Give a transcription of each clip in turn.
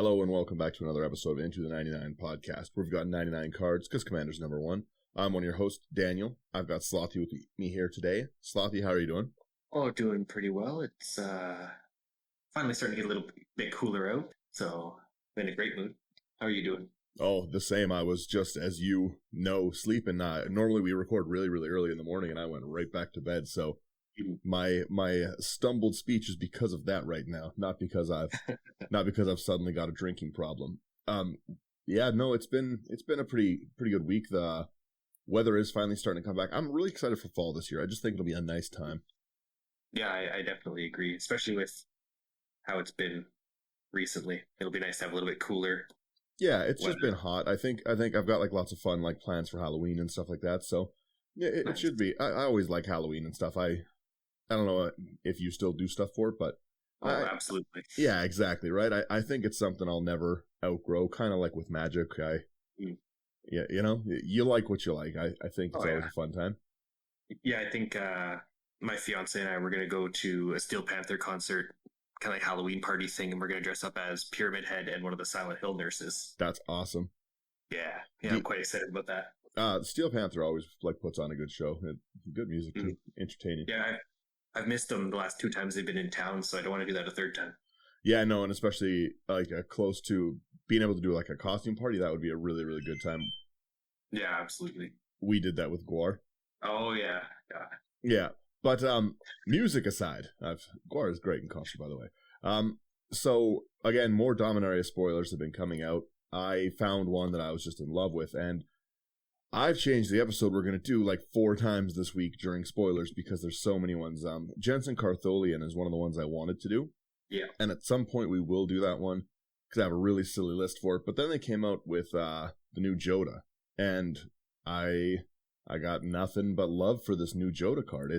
Hello and welcome back to another episode of Into the 99 podcast, where we've got 99 cards, because Commander's number one. I'm one of your hosts, Daniel. I've got Slothy with me here today. Slothy, how are you doing? Oh, doing pretty well. It's finally starting to get a little bit cooler out, so I'm in a great mood. How are you doing? Oh, the same. I was just, as you know, sleeping. Normally we record really, really early in the morning, and I went right back to bed, so my stumbled speech is because of that right now, not because I've suddenly got a drinking problem. It's been a pretty good week. The weather is finally starting to come back. I'm really excited for fall this year. I just think it'll be a nice time. Yeah, I definitely agree, especially with how it's been recently. It'll be nice to have a little bit cooler. Yeah, it's weather. Just been hot. I think I've got lots of fun plans for Halloween and stuff like that. So yeah, it should be. I always like Halloween and stuff. I don't know if you still do stuff for it, but absolutely. Yeah, exactly. Right. I think it's something I'll never outgrow. Kind of like with magic. Yeah, you like what you like. I think it's always a fun time. Yeah, I think my fiance and I were going to go to a Steel Panther concert, kind of like Halloween party thing, and we're going to dress up as Pyramid Head and one of the Silent Hill nurses. That's awesome. Yeah, I'm quite excited about that. Steel Panther always puts on a good show. Good music too, entertaining. Yeah, I've missed them the last 2 times they've been in town, so I don't want to do that a third time. Yeah, no, and especially close to being able to do a costume party, that would be a really, really good time. Yeah, absolutely. We did that with Gwar. Oh yeah. Yeah, but music aside, Gwar is great in costume, by the way. So again, more Dominaria spoilers have been coming out. I found one that I was just in love with, and I've changed the episode we're going to do 4 times this week during spoilers because there's so many ones. Jensen Cartholian is one of the ones I wanted to do. Yeah. And at some point we will do that one because I have a really silly list for it. But then they came out with the new Jodah. And I got nothing but love for this new Jodah card.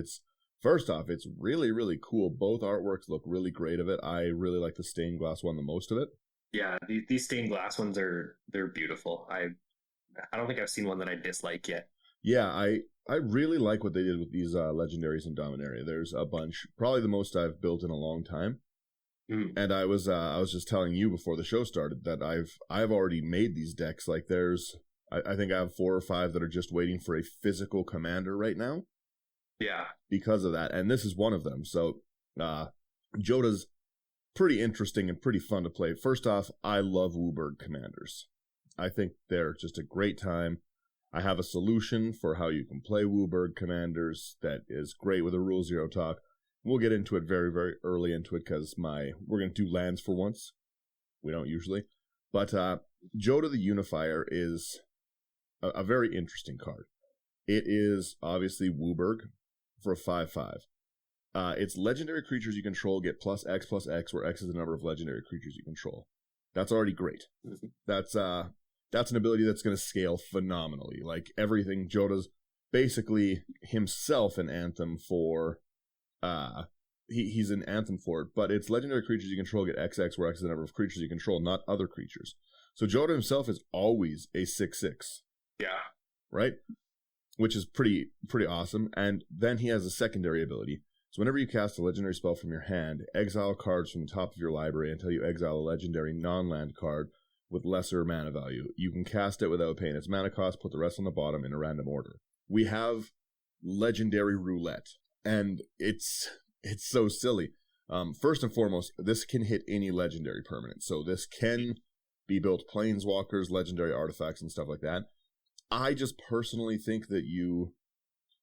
First off, it's really, really cool. Both artworks look really great of it. I really like the stained glass one the most of it. Yeah, these stained glass ones they're beautiful. I don't think I've seen one that I dislike yet. Yeah, I really like what they did with these legendaries in Dominaria. There's a bunch, probably the most I've built in a long time. And I was just telling you before the show started that I've already made these decks. I think I have 4 or 5 that are just waiting for a physical commander right now. Yeah, because of that, and this is one of them. So Jodah's pretty interesting and pretty fun to play. First off, I love WUBRG commanders. I think they're just a great time. I have a solution for how you can play WUBRG commanders that is great with a Rule Zero talk. We'll get into it very, very early into it because we're going to do lands for once. We don't usually. But Jodah the Unifier is a very interesting card. It is obviously WUBRG for a 5/5. It's legendary creatures you control get +X, where X is the number of legendary creatures you control. That's already great. Mm-hmm. That's an ability that's going to scale phenomenally. Everything, Jodah's basically himself an anthem for... he's an anthem for it, but it's legendary creatures you control get XX, where X is the number of creatures you control, not other creatures. So Jodah himself is always a 6/6. Yeah. Right? Which is pretty awesome. And then he has a secondary ability. So whenever you cast a legendary spell from your hand, exile cards from the top of your library until you exile a legendary non-land card with lesser mana value. You can cast it without paying its mana cost, put the rest on the bottom in a random order. We have legendary roulette, and it's so silly. First and foremost, this can hit any legendary permanent. So this can be built planeswalkers, legendary artifacts, and stuff like that. I just personally think that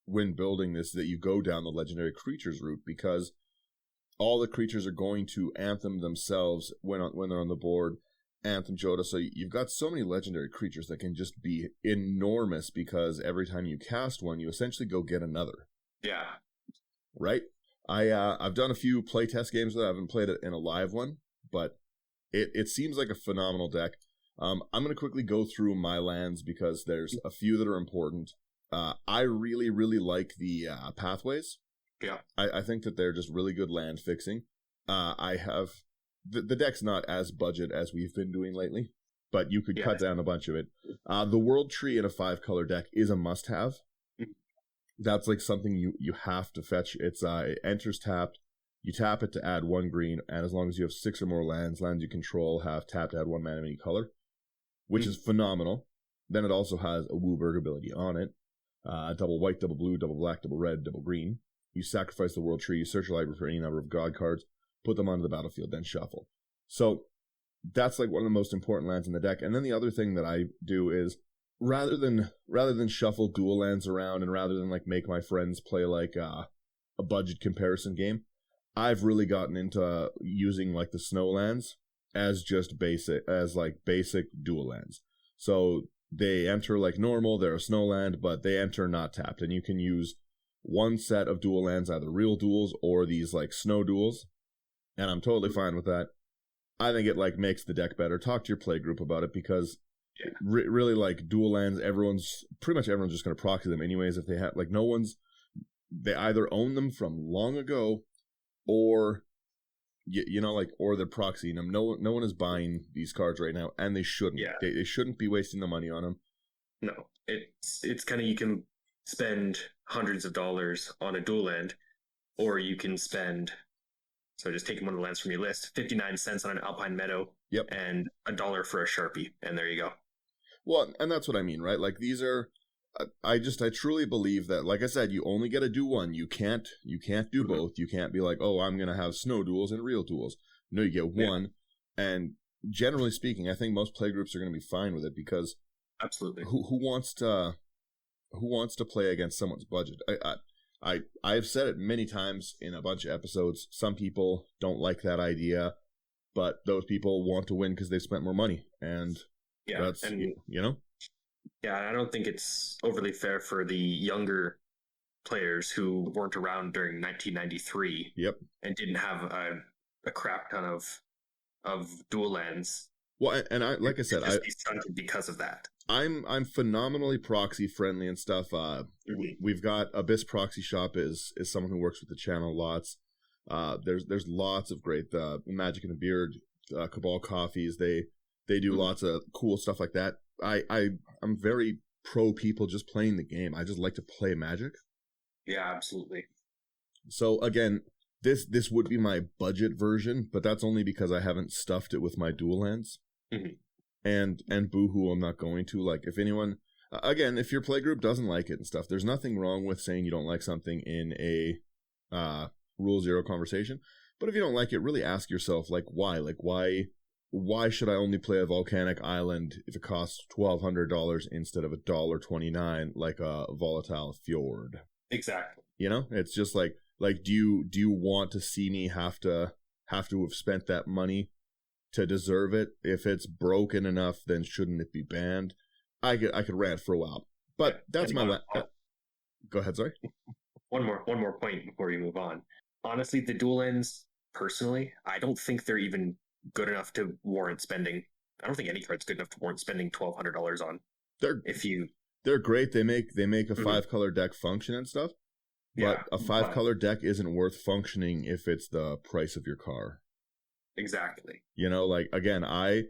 when building this, that you go down the legendary creatures route because all the creatures are going to anthem themselves when they're on the board, anthem Jodah. So you've got so many legendary creatures that can just be enormous because every time you cast one, you essentially go get another. Yeah. Right? I've done a few playtest games that I haven't played it in a live one, but it seems like a phenomenal deck. I'm going to quickly go through my lands because there's a few that are important. I really, really like the pathways. Yeah. I think that they're just really good land fixing. I have... The deck's not as budget as we've been doing lately, but you could cut down a bunch of it. The World Tree in a 5-color deck is a must-have. That's something you have to fetch. It enters tapped. You tap it to add 1 green, and as long as you have 6 or more lands you control have tap to add 1 mana of any color, which is phenomenal. Then it also has a WUBRG ability on it. Double white, double blue, double black, double red, double green. You sacrifice the world tree, you search your library for any number of god cards, put them onto the battlefield, then shuffle. So that's like one of the most important lands in the deck. And then the other thing that I do is rather than shuffle dual lands around and rather than like make my friends play like a budget comparison game, I've really gotten into using like the snow lands as just basic dual lands. So they enter like normal, they're a snow land, but they enter not tapped, and you can use one set of dual lands, either real duels or these like snow duels, and I'm totally fine with that. I think it like makes the deck better. Talk to your play group about it, because really like dual lands, pretty much everyone's just going to proxy them anyways. If they have like they either own them from long ago, or or they're proxying them. No one is buying these cards right now, and they shouldn't. Yeah. They shouldn't be wasting the money on them. No, it's kind of, you can spend hundreds of dollars on a dual land, or you can spend, so just taking one of the lands from your list, 59 cents on an Alpine Meadow, and $1 for a Sharpie, and there you go. Well, and that's what I mean, right? Like, these are, I truly believe that, like I said, you only get to do one. You can't do both. You can't be like, oh, I'm going to have snow duels and real duels. No, you get one. And generally speaking, I think most playgroups are going to be fine with it, because absolutely, who wants to play against someone's budget? I've said it many times in a bunch of episodes. Some people don't like that idea, but those people want to win because they spent more money, and that's, Yeah, I don't think it's overly fair for the younger players who weren't around during 1993. And didn't have a crap ton of dual lands. Well, and I, like I said, I be stunted because of that. I'm phenomenally proxy friendly and stuff. We've got Abyss Proxy Shop is someone who works with the channel lots. There's lots of great Magic in the Beard, Cabal Coffees. They do lots of cool stuff like that. I'm very pro people just playing the game. I just like to play Magic. Yeah, absolutely. So again, this would be my budget version, but that's only because I haven't stuffed it with my dual lands. And boohoo, I'm not going to. Like, if anyone, again, if your playgroup doesn't like it and stuff, there's nothing wrong with saying you don't like something in a Rule Zero conversation. But if you don't like it, really ask yourself, like, why? Like, why should I only play a volcanic island if it costs $1,200 instead of $1.29 like a volatile fjord? Exactly. It's just like do you want to see me have to have spent that money to deserve it? If it's broken enough, then shouldn't it be banned? I could rant for a while, but that's my go ahead. Sorry. One more point before you move on. Honestly, the dual lands, personally, I don't think they're even good enough to warrant spending. I don't think any card's good enough to warrant spending $1,200 on. They're great. They make a 5-color deck function and stuff. But a 5-color deck isn't worth functioning if it's the price of your car. Exactly. Like, again, I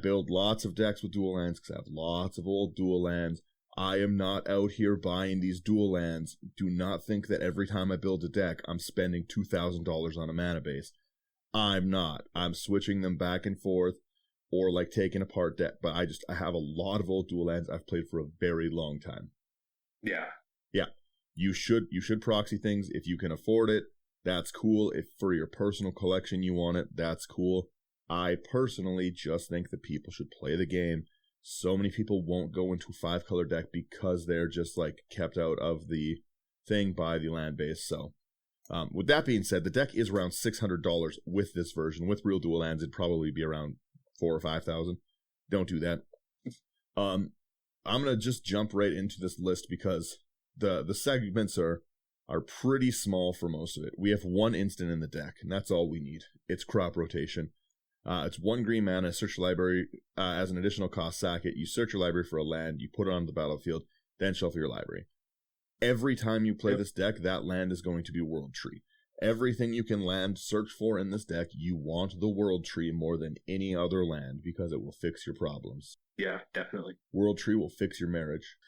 build lots of decks with dual lands because I have lots of old dual lands. I am not out here buying these dual lands. Do not think that every time I build a deck, I'm spending $2,000 on a mana base. I'm not. I'm switching them back and forth, or like taking apart deck. But I have a lot of old dual lands I've played for a very long time. Yeah. You should proxy things if you can afford it. That's cool. If for your personal collection you want it, that's cool. I personally just think that people should play the game. So many people won't go into a 5-color deck because they're just like kept out of the thing by the land base. So with that being said, the deck is around $600 with this version. With real dual lands, it'd probably be around $4,000 or $5,000. Don't do that. I'm gonna just jump right into this list because the segments are pretty small for most of it. We have one instant in the deck, and that's all we need. It's Crop Rotation. It's 1 green mana, search your library as an additional cost, sack it. You search your library for a land, you put it on the battlefield, then shuffle your library. Every time you play this deck, that land is going to be World Tree. Everything you can land search for in this deck, you want the World Tree more than any other land because it will fix your problems. Yeah, definitely. World Tree will fix your marriage.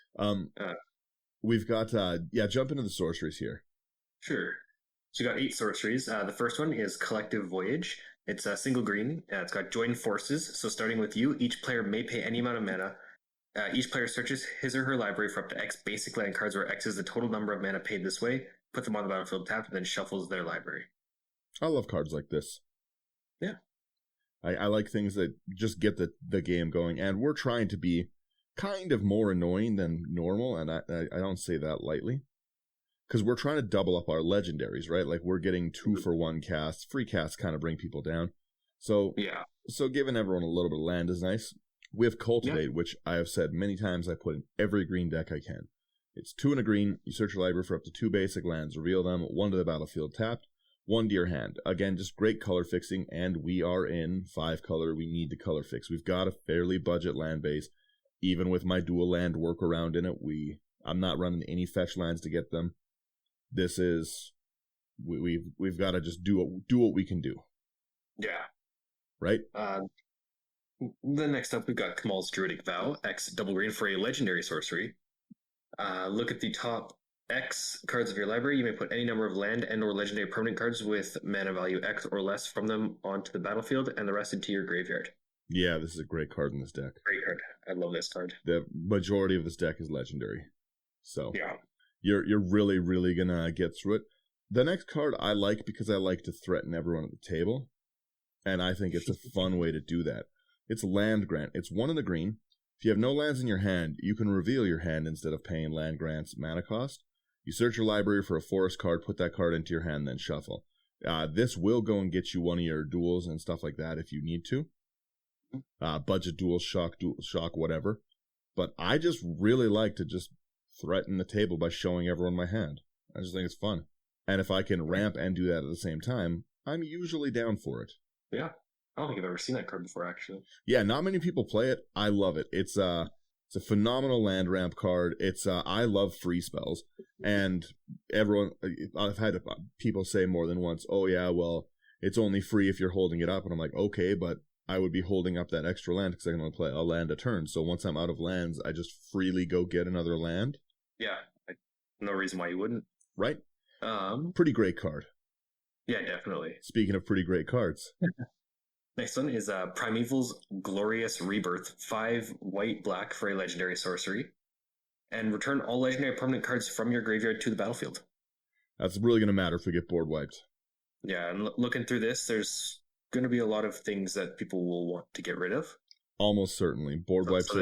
We've got, jump into the sorceries here. Sure. So you got 8 sorceries. The first one is Collective Voyage. It's a single green. It's got Join Forces. So starting with you, each player may pay any amount of mana. Each player searches his or her library for up to X basic land cards, where X is the total number of mana paid this way. Put them on the battlefield tapped, and then shuffles their library. I love cards like this. Yeah. I like things that just get the game going, and we're trying to be kind of more annoying than normal, and I don't say that lightly. Because we're trying to double up our legendaries, right? Like, we're getting 2-for-1 casts. Free casts kind of bring people down. So, yeah. So giving everyone a little bit of land is nice. We have Cultivate, which I have said many times I put in every green deck I can. It's 2 and a green. You search your library for up to 2 basic lands. Reveal them. 1 to the battlefield tapped. 1 to your hand. Again, just great color fixing, and we are in 5 color. We need to color fix. We've got a fairly budget land base. Even with my dual land workaround in it, I'm not running any fetch lands to get them. This is we've got to just do what we can do. Yeah. Right? Then next up, we've got Kamal's Druidic Vow, X double green for a legendary sorcery. Look at the top X cards of your library. You may put any number of land and or legendary permanent cards with mana value X or less from them onto the battlefield, and the rest into your graveyard. Yeah, this is a great card in this deck. Great card. I love this card. The majority of this deck is legendary. So yeah. You're really, really gonna get through it. The next card I like because I like to threaten everyone at the table, and I think it's a fun way to do that. It's Land Grant. It's 1 in the green. If you have no lands in your hand, you can reveal your hand instead of paying Land Grant's mana cost. You search your library for a forest card, put that card into your hand, then shuffle. This will go and get you one of your duels and stuff like that if you need to. Budget duels, shock, whatever. But I just really like to just threaten the table by showing everyone my hand. I just think it's fun. And if I can ramp and do that at the same time, I'm usually down for it. Yeah. I don't think I've ever seen that card before, actually. Yeah, not many people play it. I love it. It's a phenomenal land ramp card. I love free spells. And I've had people say more than once, oh yeah, well, it's only free if you're holding it up. And I'm like, okay, but I would be holding up that extra land because I can only play a land a turn. So once I'm out of lands, I just freely go get another land. Yeah, no reason why you wouldn't. Right? Pretty great card. Yeah, definitely. Speaking of pretty great cards. Next one is Primeval's Glorious Rebirth, 5 white-black for a legendary sorcery. And return all legendary permanent cards from your graveyard to the battlefield. That's really going to matter if we get board wiped. Yeah, and looking through this, there's going to be a lot of things that people will want to get rid of. Almost certainly. Board wipes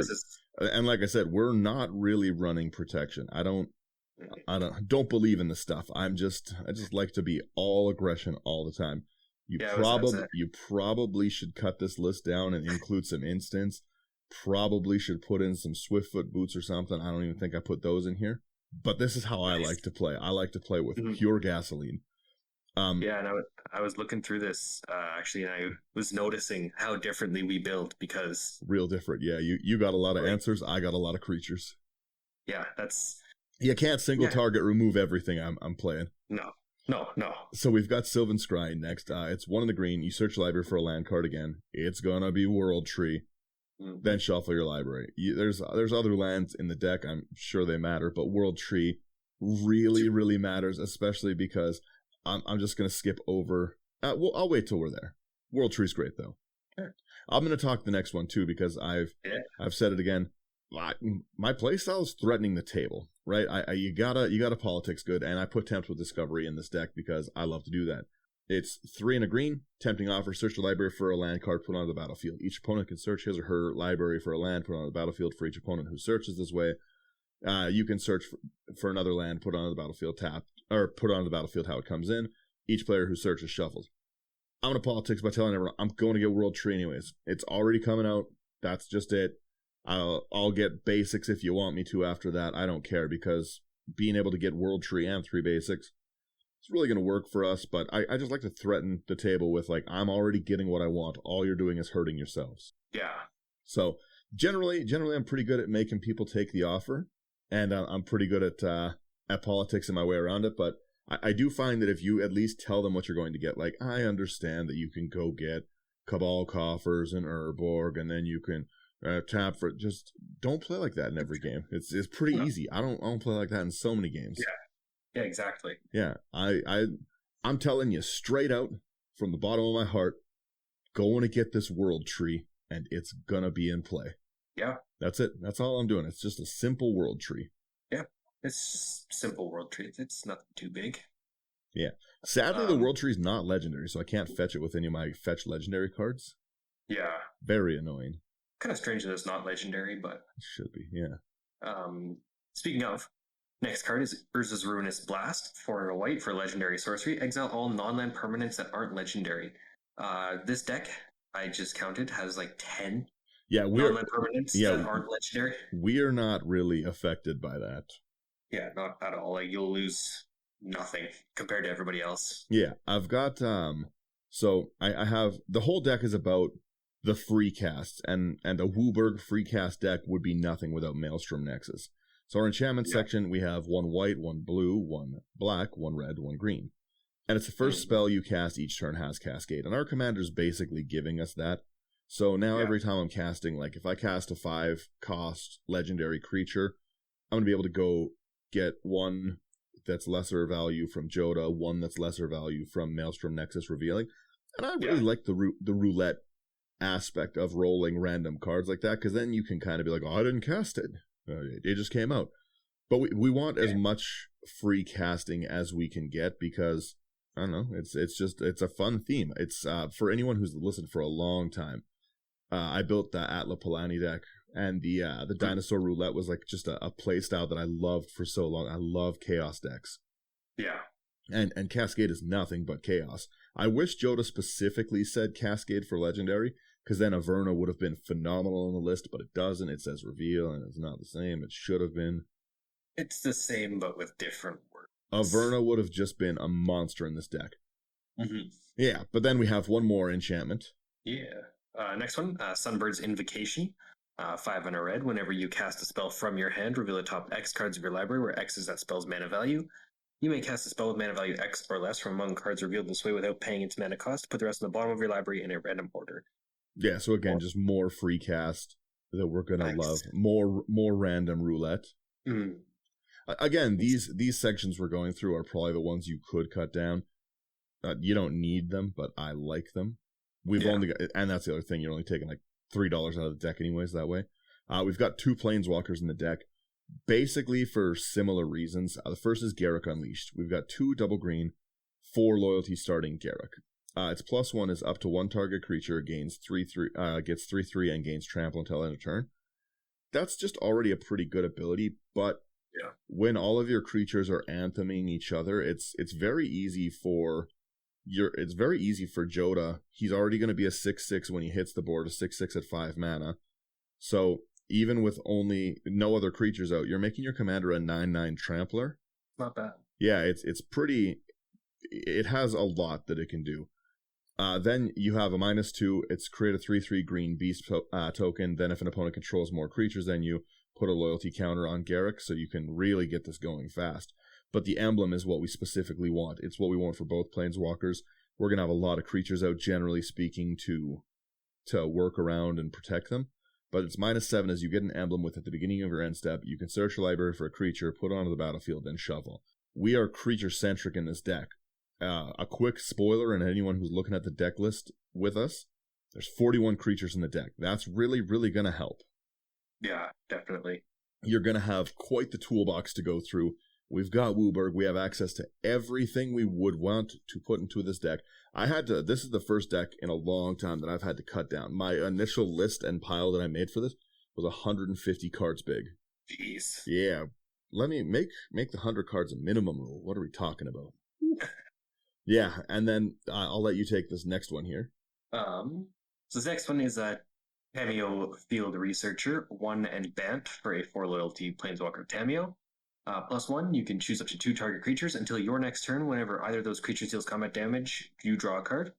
and like I said, we're not really running protection. I don't believe in the stuff. I just like to be all aggression all the time. You probably should cut this list down and include some instants. Probably should put in some Swiftfoot boots or something. I don't even think I put those in here. But this is how I like to play. I like to play with pure gasoline. And I was looking through this actually, and I was noticing how differently we build because real different. Yeah, you got a lot of answers. I got a lot of creatures. Yeah, you can't single target remove everything I'm playing. No. So we've got Sylvan Scry next. It's 1 in the green. You search library for a land card again. It's gonna be World Tree. Then shuffle your library. There's other lands in the deck. I'm sure they matter, but World Tree really, really matters, especially because I'm just gonna skip over. I'll wait till we're there. World Tree's great though. Sure. I'm gonna talk the next one too because I've said it again. My playstyle is threatening the table, right? You gotta politics good, and I put Tempt with Discovery in this deck because I love to do that. It's 3 and a green, tempting offer, search the library for a land card, put on the battlefield. Each opponent can search his or her library for a land, put on the battlefield for each opponent who searches this way. You can search for another land, put on the battlefield tapped, or put on the battlefield how it comes in. Each player who searches shuffles. I'm gonna politics by telling everyone I'm going to get World Tree anyways. It's already coming out. That's just it. I'll get basics if you want me to after that. I don't care because being able to get World Tree and 3 basics, it's really going to work for us. But I just like to threaten the table with like, I'm already getting what I want. All you're doing is hurting yourselves. Yeah. So generally I'm pretty good at making people take the offer, and I'm pretty good at politics in my way around it. But I do find that if you at least tell them what you're going to get, like I understand that you can go get Cabal Coffers and Urborg, and then you can tap for just don't play like that in every game. It's pretty easy. I don't play like that in so many games. Yeah, exactly. Yeah, I'm telling you straight out from the bottom of my heart, going to get this world tree, and it's going to be in play. Yeah. That's it. That's all I'm doing. It's just a simple world tree. Yeah. It's just simple world tree. It's nothing too big. Yeah. Sadly, the world tree is not legendary, so I can't fetch it with any of my fetch legendary cards. Yeah. Very annoying. Kind of strange that it's not legendary, but... It should be, yeah. Speaking of, next card is Urza's Ruinous Blast. 4 and a white for legendary sorcery. Exile all non-land permanents that aren't legendary. This deck, I just counted, has like 10 non-land permanents that aren't legendary. We are not really affected by that. Yeah, not at all. Like, you'll lose nothing compared to everybody else. Yeah, I've got, so I have, the whole deck is about the free casts, and a Wooburg free cast deck would be nothing without Maelstrom Nexus. So our enchantment section, we have 1 white, 1 blue, 1 black, 1 red, 1 green. And it's the first spell you cast each turn has Cascade. And our commander's basically giving us that. So now every time I'm casting, like if I cast a 5-cost legendary creature, I'm going to be able to go get 1 that's lesser value from Jodah, 1 that's lesser value from Maelstrom Nexus Revealing. And I really like the roulette aspect of rolling random cards like that, because then you can kind of be like, oh, I didn't cast it. It just came out. But we want as much free casting as we can get, because, I don't know, it's a fun theme. It's for anyone who's listened for a long time. I built the Atla Palani deck, and the Dinosaur Roulette was like just a play style that I loved for so long. I love chaos decks. Yeah. And Cascade is nothing but chaos. I wish Jodah specifically said Cascade for legendary, because then Averna would have been phenomenal on the list, but it doesn't. It says reveal, and it's not the same. It should have been. It's the same, but with different words. Averna would have just been a monster in this deck. Mm-hmm. Yeah, but then we have one more enchantment. Yeah. Next one, Sunbird's Invocation. 5 and a red. Whenever you cast a spell from your hand, reveal the top X cards of your library, where X is that spell's mana value. You may cast a spell with mana value X or less from among cards revealed this way without paying its mana cost. Put the rest on the bottom of your library in a random order. Yeah, so again, just more free cast that we're gonna love. More random roulette. Mm. Again, these sections we're going through are probably the ones you could cut down. You don't need them, but I like them. We've only got, and that's the other thing, you're only taking like $3 out of the deck anyways that way. We've got 2 Planeswalkers in the deck, basically for similar reasons. The first is Garruk Unleashed. We've got 2 double green, 4 loyalty starting Garruk. Its +1 is up to 1 target creature gains 3/3, gets 3/3 and gains trample until end of turn. That's just already a pretty good ability, but when all of your creatures are antheming each other, it's very easy for Jodah. He's already going to be a 6/6 when he hits the board, a 6/6 at 5 mana. So even with only no other creatures out, you're making your commander a 9/9 trampler. Not bad. Yeah, it's pretty. It has a lot that it can do. Then you have a -2. It's create a 3/3 green beast token. Then if an opponent controls more creatures than you, put a loyalty counter on Garruk, so you can really get this going fast. But the emblem is what we specifically want. It's what we want for both Planeswalkers. We're going to have a lot of creatures out, generally speaking, to work around and protect them. But it's -7 as you get an emblem with at the beginning of your end step. You can search your library for a creature, put it onto the battlefield, then shuffle. We are creature-centric in this deck. A quick spoiler, and anyone who's looking at the deck list with us, there's 41 creatures in the deck. That's really, really going to help. Yeah, definitely. You're going to have quite the toolbox to go through. We've got Wooburg. We have access to everything we would want to put into this deck. This is the first deck in a long time that I've had to cut down. My initial list and pile that I made for this was 150 cards big. Jeez. Yeah. Let me make the 100 cards a minimum rule. What are we talking about? Yeah, and then I'll let you take this next one here. So this next one is Tameo Field Researcher, 1 and Bant for a 4 loyalty Planeswalker Tameo. +1, you can choose up to 2 target creatures until your next turn. Whenever either of those creatures deals combat damage, you draw a card.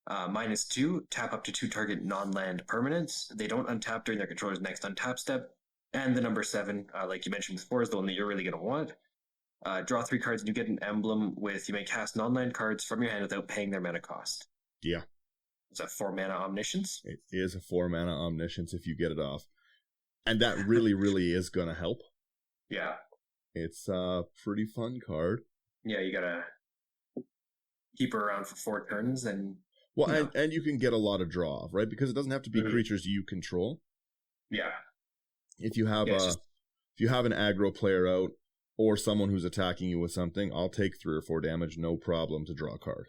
-2, tap up to 2 target non-land permanents. They don't untap during their controller's next untap step. And the number 7, like you mentioned before, is the one that you're really going to want. Draw 3 cards and you get an emblem with, you may cast non-land cards from your hand without paying their mana cost. Yeah. Is that 4 mana Omniscience? It is a 4 mana Omniscience if you get it off. And that really, really is going to help. Yeah. It's a pretty fun card. Yeah, you gotta keep her around for 4 turns, and Well, and you can get a lot of draw off, right? Because it doesn't have to be creatures you control. Yeah. If you have if you have an aggro player out or someone who's attacking you with something, I'll take 3 or 4 damage, no problem, to draw a card.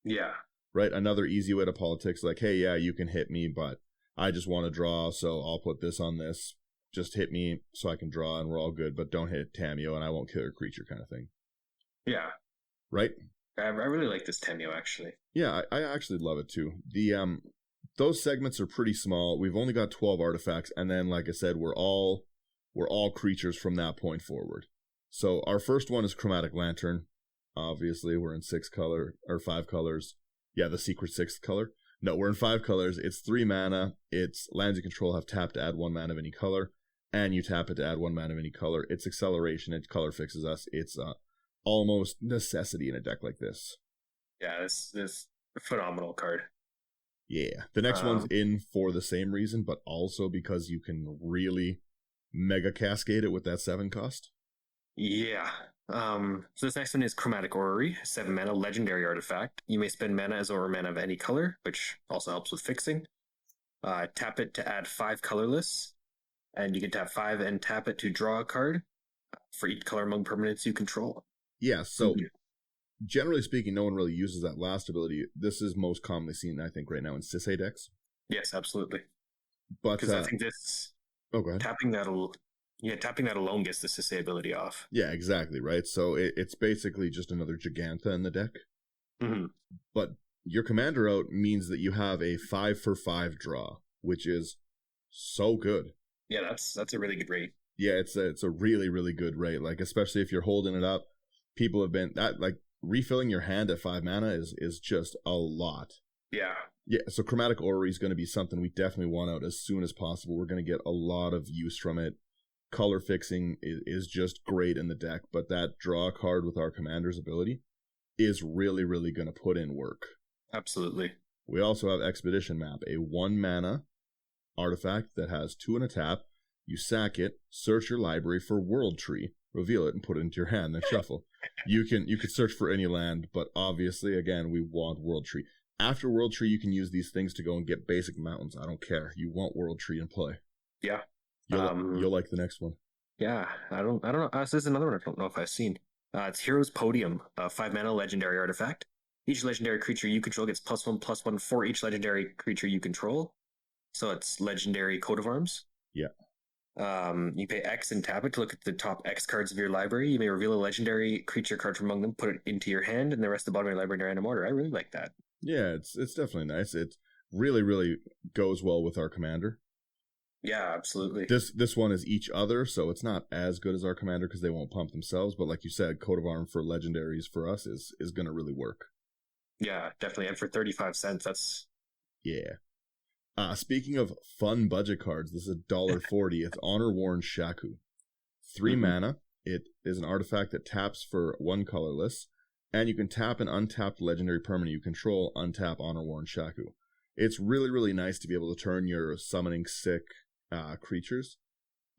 Yeah. Right? Another easy way to politics, like, hey, yeah, you can hit me, but I just want to draw, so I'll put this on this. Just hit me so I can draw and we're all good, but don't hit Tameo and I won't kill your creature kind of thing. Yeah. Right? I really like this Tameo, actually. Yeah, I actually love it too. Those segments are pretty small. We've only got 12 artifacts, and then, like I said, we're all creatures from that point forward. So our first one is Chromatic Lantern. Obviously, we're in 5 colors. Yeah, the secret 6th color. No, we're in 5 colors. It's 3 mana. It's lands you control have tapped to add 1 mana of any color, and you tap it to add 1 mana of any color. It's acceleration. It color fixes us. It's almost necessity in a deck like this. Yeah, this a phenomenal card. Yeah, the next one's in for the same reason, but also because you can really mega cascade it with that 7 cost. Yeah. So this next one is Chromatic Orrery, 7 mana legendary artifact. You may spend mana as or mana of any color, which also helps with fixing. Tap it to add 5 colorless, and you can tap 5 and tap it to draw a card for each color among permanents you control. Yeah, so generally speaking, no one really uses that last ability. This is most commonly seen, I think, right now in Sisay decks. Yes, absolutely. But because I think this go ahead. tapping that alone gets the Sisay ability off. Yeah, exactly, right? So it's basically just another Gigantha in the deck. Mm-hmm. But your commander out means that you have a 5-for-5 draw, which is so good. Yeah, that's a really good rate. Yeah, it's a really, really good rate. Like, especially if you're holding it up, people have been refilling your hand at 5 mana is just a lot. Yeah. Yeah, so Chromatic Orrery is going to be something we definitely want out as soon as possible. We're going to get a lot of use from it. Color fixing is just great in the deck, but that draw card with our commander's ability is really, really going to put in work. Absolutely. We also have Expedition Map, a 1 mana artifact that has 2 and a tap. You sack it, search your library for World Tree, reveal it, and put it into your hand, then shuffle. You could search for any land, but obviously, again, we want World Tree. After World Tree, you can use these things to go and get basic mountains. I don't care. You want World Tree in play. Yeah. You'll like the next one. Yeah, I don't know. This is another one I don't know if I've seen. It's Hero's Podium, a 5 mana legendary artifact. Each legendary creature you control gets +1/+1 for each legendary creature you control. So it's legendary coat of arms. Yeah. You pay X and tap it to look at the top X cards of your library. You may reveal a legendary creature card from among them, put it into your hand, and the rest of the bottom of your library in random order. I really like that. Yeah, it's definitely nice. It really, really goes well with our commander. Yeah, absolutely. This one is each other, so it's not as good as our commander because they won't pump themselves. But like you said, coat of arms for legendaries for us is going to really work. Yeah, definitely. And for 35 cents, that's... Yeah. Speaking of fun budget cards, this is $1.40. It's Honor Worn Shaku. 3 mana. It is an artifact that taps for 1 colorless, and you can tap an untapped legendary permanent you control, untap Honor Worn Shaku. It's really, really nice to be able to turn your summoning sick creatures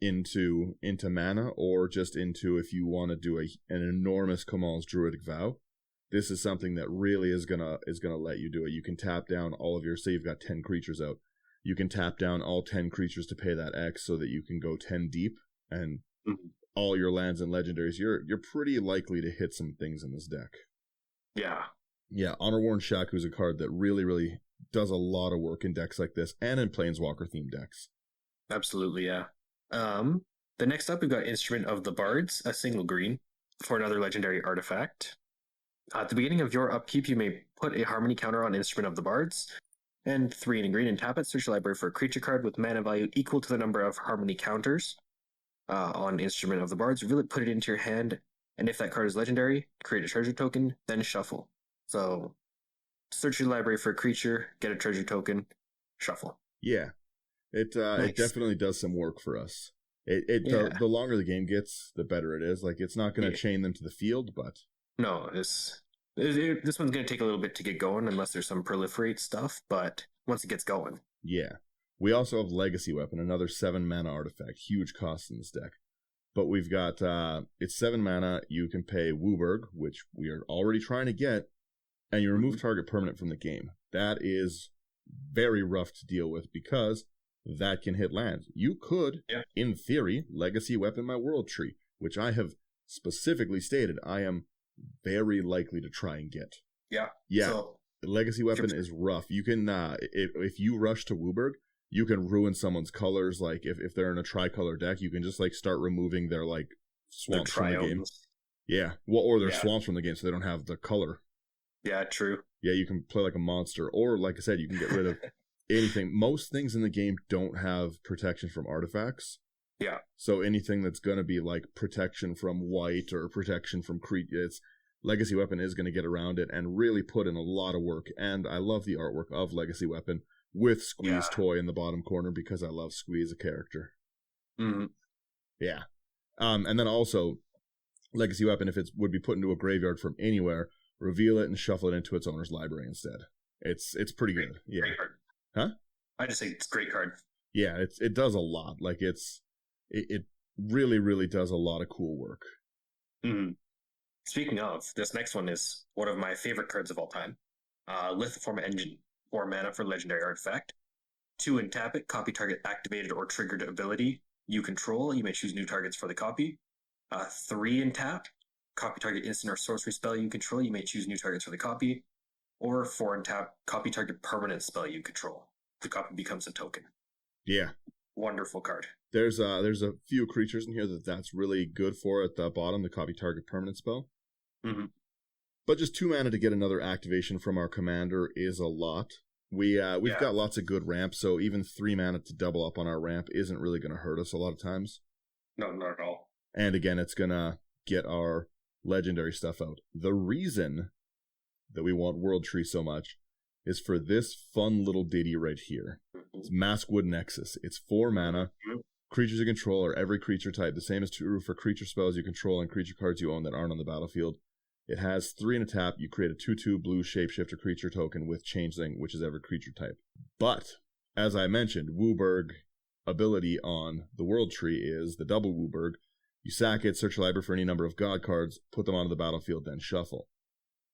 into mana, or just into, if you want to do an enormous Kamal's Druidic Vow. This is something that really is gonna let you do it. You can tap down all of your, say you've got 10 creatures out, you can tap down all 10 creatures to pay that X so that you can go 10 deep, and all your lands and legendaries, you're pretty likely to hit some things in this deck. Yeah, Honor Worn Shaku is a card that really, really does a lot of work in decks like this, and in Planeswalker themed decks. Absolutely, yeah. The next up, we've got Instrument of the Bards, a single green, for another legendary artifact. At the beginning of your upkeep, you may put a Harmony counter on Instrument of the Bards, and 3 in green, and tap it. Search your library for a creature card with mana value equal to the number of Harmony counters on Instrument of the Bards. Reveal it, put it into your hand, and if that card is legendary, create a treasure token, then shuffle. So, search your library for a creature, get a treasure token, shuffle. Yeah, it definitely does some work for us. The longer the game gets, the better it is. Like, it's not going to chain them to the field, but no, this one's going to take a little bit to get going unless there's some proliferate stuff. But once it gets going, yeah. We also have Legacy Weapon, another 7 mana artifact, huge cost in this deck. But we've got it's 7 mana. You can pay Wooburg, which we are already trying to get. and you remove target permanent from the game. That is very rough to deal with because that can hit lands. You could, in theory, legacy weapon my world tree, which I have specifically stated I am very likely to try and get. Yeah. So, legacy weapon is rough. You can, if you rush to Wooburg, you can ruin someone's colors. Like, if they're in a tricolor deck, you can just, like, start removing their, like, swamps from the game. Yeah. Well, or their swamps from the game so they don't have the color. Yeah, true. Yeah, you can play like a monster. Or, like I said, you can get rid of anything. Most things in the game don't have protection from artifacts. Yeah. So anything that's going to be, like, protection from white or protection from creatures, Legacy Weapon is going to get around it and really put in a lot of work. And I love the artwork of Legacy Weapon with Squeeze Toy in the bottom corner because I love Squeeze, a character. Mm-hmm. Yeah. And then also, Legacy Weapon, if it would be put into a graveyard from anywhere, reveal it and shuffle it into its owner's library instead. It's pretty good. Yeah. Great card. Huh? I just say it's a great card. Yeah, it does a lot. Like, it really, really does a lot of cool work. Mm-hmm. Speaking of, this next one is one of my favorite cards of all time. Lithoform Engine, 4 mana for Legendary Artifact. 2 and tap it, copy target activated or triggered ability you control. You may choose new targets for the copy. 3 and tap, copy target instant or sorcery spell you control. You may choose new targets for the copy. Or 4 and tap, copy target permanent spell you control. The copy becomes a token. Yeah. Wonderful card. There's a few creatures in here that's really good for at the bottom, the copy target permanent spell. Mm-hmm. But just 2 mana to get another activation from our commander is a lot. We've got lots of good ramps, so even 3 mana to double up on our ramp isn't really going to hurt us a lot of times. No, not at all. And again, it's going to get our legendary stuff out. The reason that we want World Tree so much is for this fun little ditty right here. Mm-hmm. It's Maskwood Nexus. It's 4 mana. Mm-hmm. Creatures you control are every creature type. The same is true for creature spells you control and creature cards you own that aren't on the battlefield. It has 3 and a tap. You create a 2/2 blue shapeshifter creature token with Changeling, which is every creature type. But, as I mentioned, Wooburg ability on the World Tree is the double Wooburg. You sack it, search your library for any number of god cards, put them onto the battlefield, then shuffle.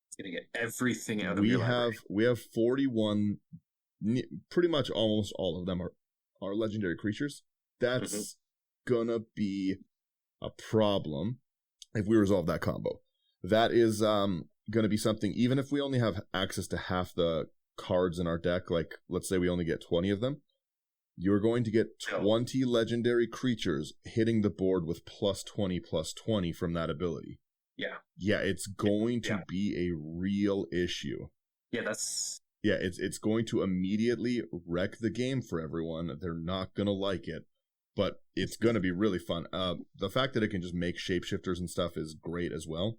It's going to get everything out of your library. We have 41, pretty much almost all of them are legendary creatures. That's gonna be a problem if we resolve that combo. That is gonna be something, even if we only have access to half the cards in our deck, like let's say we only get 20 of them, you're going to get 20 legendary creatures hitting the board with +20/+20 from that ability. Yeah. Yeah, it's going to be a real issue. Yeah, that's... Yeah, it's going to immediately wreck the game for everyone. They're not going to like it, but it's going to be really fun. The fact that it can just make shapeshifters and stuff is great as well.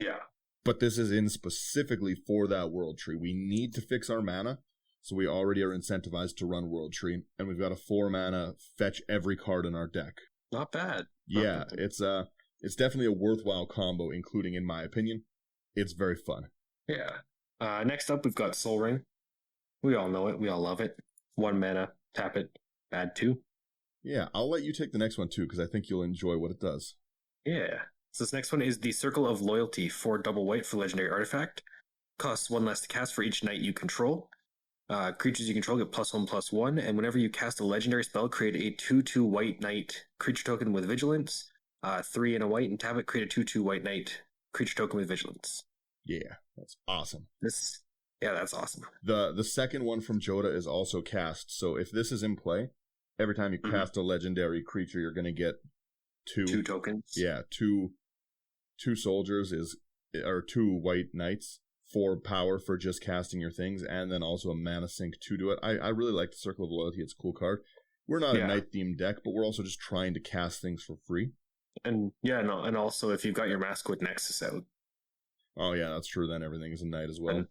Yeah. But this is in specifically for that World Tree. We need to fix our mana, so we already are incentivized to run World Tree, and we've got a 4 mana fetch every card in our deck. Not bad. Yeah, it's definitely a worthwhile combo, including, in my opinion, it's very fun. Yeah. Next up, we've got Soul Ring. We all know it. We all love it. 1 mana, tap it, add 2. Yeah, I'll let you take the next one, too, because I think you'll enjoy what it does. Yeah. So this next one is the Circle of Loyalty, 4 double white for Legendary Artifact. Costs 1 less to cast for each knight you control. Creatures you control get +1/+1, and whenever you cast a legendary spell, create a 2/2 white knight creature token with Vigilance. 3 and a white, and tap it, create a 2/2 white knight creature token with Vigilance. Yeah, that's awesome. That's awesome. The second one from Jodah is also cast, so if this is in play, every time you cast a legendary creature, you're going to get 2 tokens. Yeah, two soldiers or 2 white knights, 4 power for just casting your things, and then also a mana sink to do it. I really like the Circle of Loyalty. It's a cool card. We're not a knight themed deck, but we're also just trying to cast things for free. And and also if you've got your Maskwood Nexus out. Oh yeah, that's true. Then everything is a knight as well.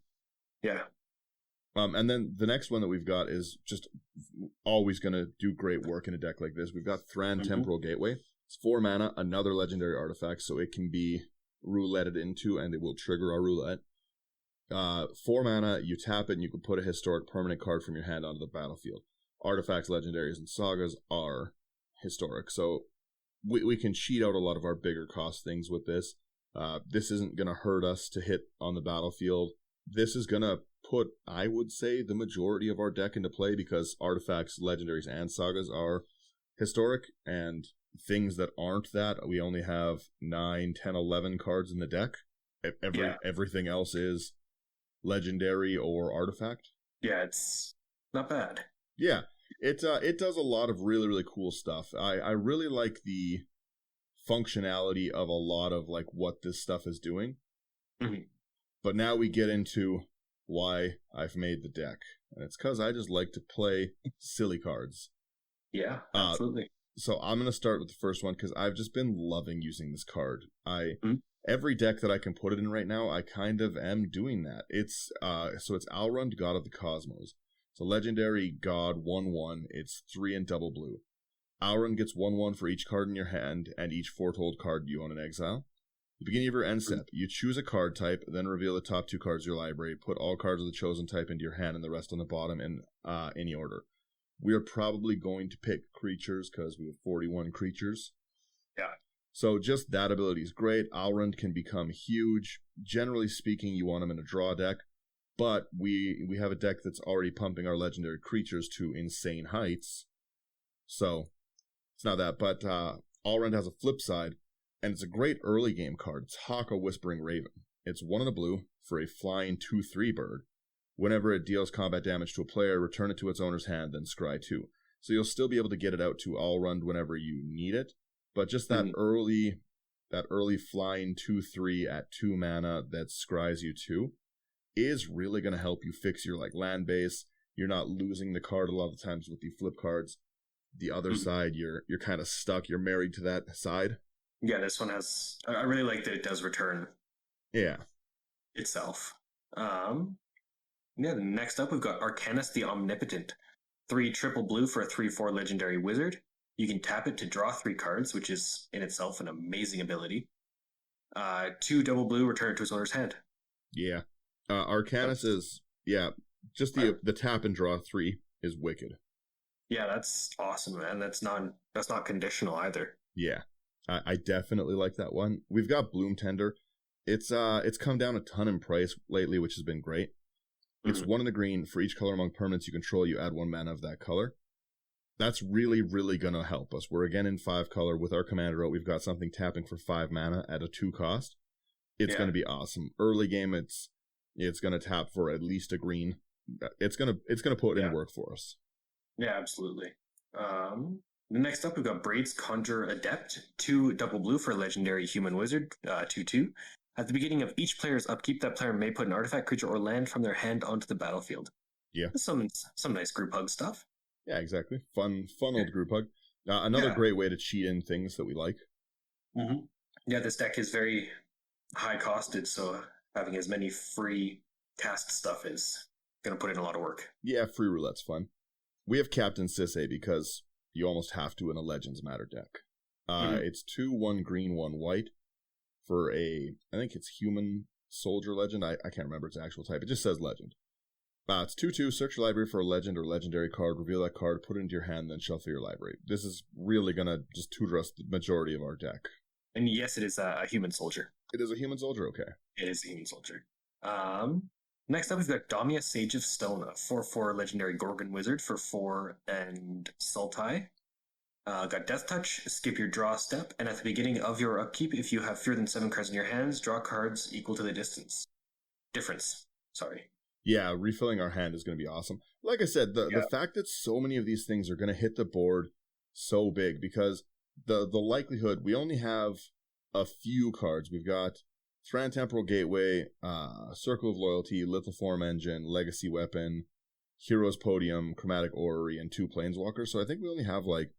And then the next one that we've got is just always going to do great work in a deck like this. We've got Thran Temporal Gateway. It's 4 mana, another legendary artifact, so it can be rouletted into, and it will trigger our roulette. 4 mana, you tap it, and you can put a historic permanent card from your hand onto the battlefield. Artifacts, legendaries, and sagas are historic, so we can cheat out a lot of our bigger cost things with this. This isn't going to hurt us to hit on the battlefield. this is going to put, I would say, the majority of our deck into play because artifacts, legendaries, and sagas are historic, and things that aren't that, we only have 9, 10, 11 cards in the deck. Everything else is legendary or artifact. Yeah, it's not bad. Yeah, it does a lot of really, really cool stuff. I really like the functionality of a lot of like what this stuff is doing. Mm-hmm. But now we get into why I've made the deck. And it's because I just like to play silly cards. Yeah, absolutely. So I'm going to start with the first one because I've just been loving using this card. Every deck that I can put it in right now, I kind of am doing that. It's Alrund, God of the Cosmos. It's a legendary god 1/1. It's 3 and double blue. Alrund gets 1/1 for each card in your hand and each foretold card you own in exile. At the beginning of your end step, you choose a card type, then reveal the top 2 cards of your library, put all cards of the chosen type into your hand and the rest on the bottom in any order. We are probably going to pick creatures because we have 41 creatures. Yeah. So just that ability is great. Alrund can become huge. Generally speaking, you want him in a draw deck, but we have a deck that's already pumping our legendary creatures to insane heights. So it's not that, but Alrund has a flip side, and it's a great early game card. It's Haka Whispering Raven. It's 1 in a blue for a flying 2/3 bird. Whenever it deals combat damage to a player, return it to its owner's hand, then scry 2. So you'll still be able to get it out to Alrund whenever you need it, but just that early flying 2/3 at 2 mana that scries you 2 is really going to help you fix your like land base. You're not losing the card a lot of the times with the flip cards. The other side, you're kind of stuck. You're married to that side. Yeah, this one has. I really like that it does return. Yeah. Itself. Next up we've got Arcanus the Omnipotent. 3 triple blue for a 3/4 legendary wizard. You can tap it to draw 3 cards, which is in itself an amazing ability. 2 double blue, return it to its owner's hand. Yeah. Arcanus is, just the tap and draw 3 is wicked. Yeah, that's awesome, man. That's not conditional either. Yeah. I definitely like that one. We've got Bloom Tender. It's come down a ton in price lately, which has been great. It's 1 in the green. For each color among permanents you control, you add 1 mana of that color. That's really, really going to help us. We're again in 5 color with our commander out. We've got something tapping for 5 mana at a 2 cost. It's going to be awesome. Early game, it's going to tap for at least a green. It's going to put in work for us. Yeah, absolutely. Next up, we've got Braid's Conjure Adept. 2 double blue for a legendary human wizard. 2/2. At the beginning of each player's upkeep, that player may put an artifact, creature, or land from their hand onto the battlefield. Yeah. Some nice group hug stuff. Yeah, exactly. Fun old group hug. Another great way to cheat in things that we like. Mm-hmm. Yeah, this deck is very high costed, so having as many free cast stuff is going to put in a lot of work. Yeah, free roulette's fun. We have Captain Sisay because you almost have to in a Legends Matter deck. It's 2, 1 green, 1 white for I think it's human soldier legend. I can't remember its actual type. It just says legend. It's 2/2, search your library for a legend or legendary card, reveal that card, put it into your hand, then shuffle your library. This is really going to just tutor us the majority of our deck. And yes, it is a human soldier. It is a human soldier, okay. It is a human soldier. Next up, we've got Damia, Sage of Stone, a 4/4 legendary Gorgon wizard for 4 and Sultai. Got Death Touch, skip your draw step, and at the beginning of your upkeep, if you have fewer than 7 cards in your hands, draw cards equal to the difference. Sorry. Yeah, refilling our hand is going to be awesome. Like I said, the fact that so many of these things are going to hit the board so big, because the likelihood, we only have a few cards. We've got Thran Temporal Gateway, Circle of Loyalty, Lithoform Engine, Legacy Weapon, Heroes Podium, Chromatic Orrery, and 2 Planeswalkers. So I think we only have like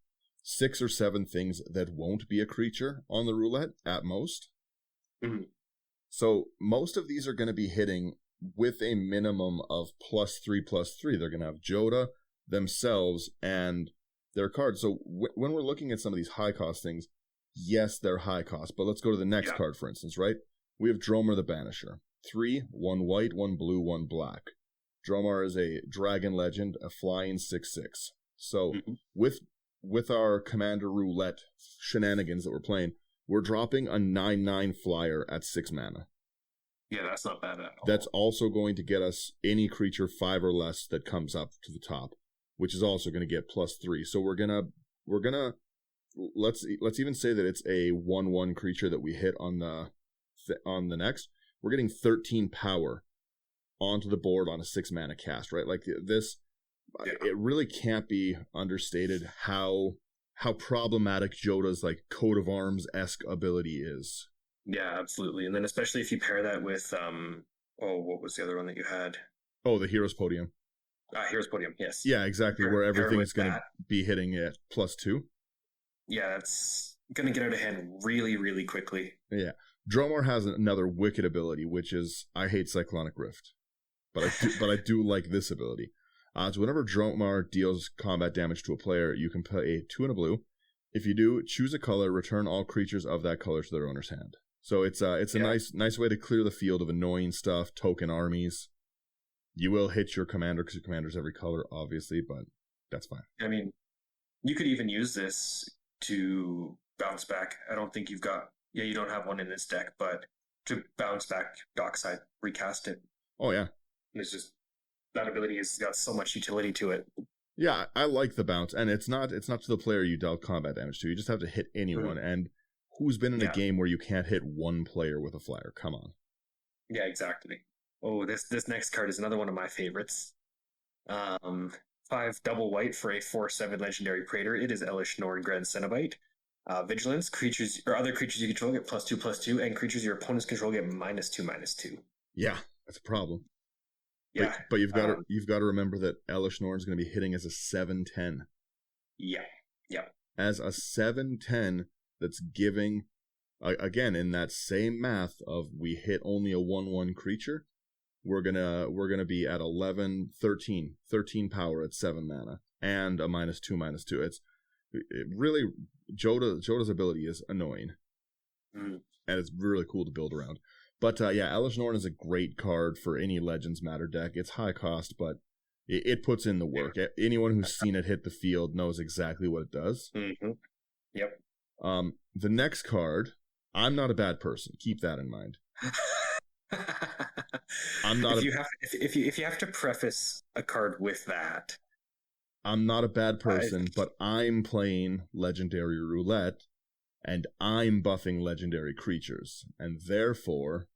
6 or 7 things that won't be a creature on the roulette at most. Mm-hmm. So most of these are going to be hitting with a minimum of +3/+3. They're going to have Jodah themselves and their cards. So when we're looking at some of these high cost things, yes, they're high cost, but let's go to the next card, for instance, right? We have Dromar the Banisher. 3, 1 white, 1 blue, 1 black. Dromar is a dragon legend, a flying 6/6. So with our Commander Roulette shenanigans that we're playing, we're dropping a 9/9 flyer at 6 mana. Yeah, that's not bad at all. That's also going to get us any creature 5 or less that comes up to the top, which is also going to get +3. So we're gonna let's even say that it's a 1/1 creature that we hit on the next. We're getting 13 power onto the board on a 6 mana cast, right? Like this, it really can't be understated how problematic Jodah's like coat of arms-esque ability is. Yeah, absolutely. And then especially if you pair that with what was the other one that you had? Oh, the Hero's Podium. Hero's Podium, yes. Yeah, exactly. Where everything's going to be hitting at +2. Yeah, it's going to get out of hand really, really quickly. Yeah. Dromar has another wicked ability, which is I hate Cyclonic Rift, but I do like this ability. So whenever Dromar deals combat damage to a player, you can pay 2 and a blue. If you do, choose a color, return all creatures of that color to their owner's hand. So it's a nice way to clear the field of annoying stuff, token armies. You will hit your commander because your commander's every color, obviously, but that's fine. I mean, you could even use this to bounce back. I don't think you don't have one in this deck, but to bounce back Dockside, recast it. Oh, yeah. It's just, that ability has got so much utility to it. Yeah, I like the bounce, and it's not to the player you dealt combat damage to. You just have to hit anyone, and who's been in a game where you can't hit one player with a flyer? Come on. Yeah, exactly. Oh, this next card is another one of my favorites. 5 double white for a 4/7 legendary praetor. It is Elish Norn Grand Cenobite. Vigilance, creatures or other creatures you control get +2/+2, and creatures your opponents control get -2/-2. Yeah, that's a problem. Yeah, but you've got to remember that Elish Norn is going to be hitting as a 7/10. Yeah. As a 7/10, that's giving again in that same math of we hit only a 1/1 creature. We're gonna be at 13 power at 7 mana and a -2/-2. It really Jodah's ability is annoying, and it's really cool to build around. But Elish Norn is a great card for any Legends Matter deck. It's high cost, but it puts in the work. Anyone who's seen it hit the field knows exactly what it does. Mm-hmm. Yep. The next card, I'm not a bad person. Keep that in mind. I'm not. If you have to preface a card with that, I'm not a bad person, but I'm playing Legendary Roulette, and I'm buffing legendary creatures, and therefore,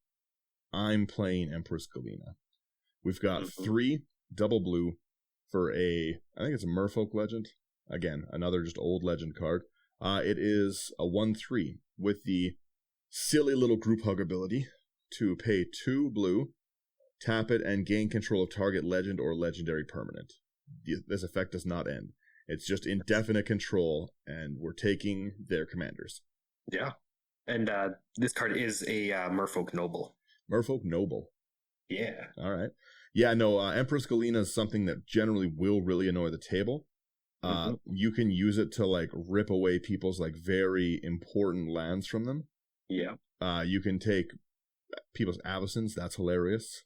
I'm playing Empress Galena. We've got 3 double blue for I think it's a Merfolk Legend. Again, another just old legend card. It is a 1/3 with the silly little group hug ability to pay 2 blue, tap it, and gain control of target legend or legendary permanent. This effect does not end. It's just indefinite control, and we're taking their commanders. Yeah. And this card is a Merfolk Noble. Merfolk Noble. Yeah. All right. Yeah, no, Empress Galena is something that generally will really annoy the table. You can use it to like rip away people's like very important lands from them. Yeah. You can take people's Avacons. That's hilarious.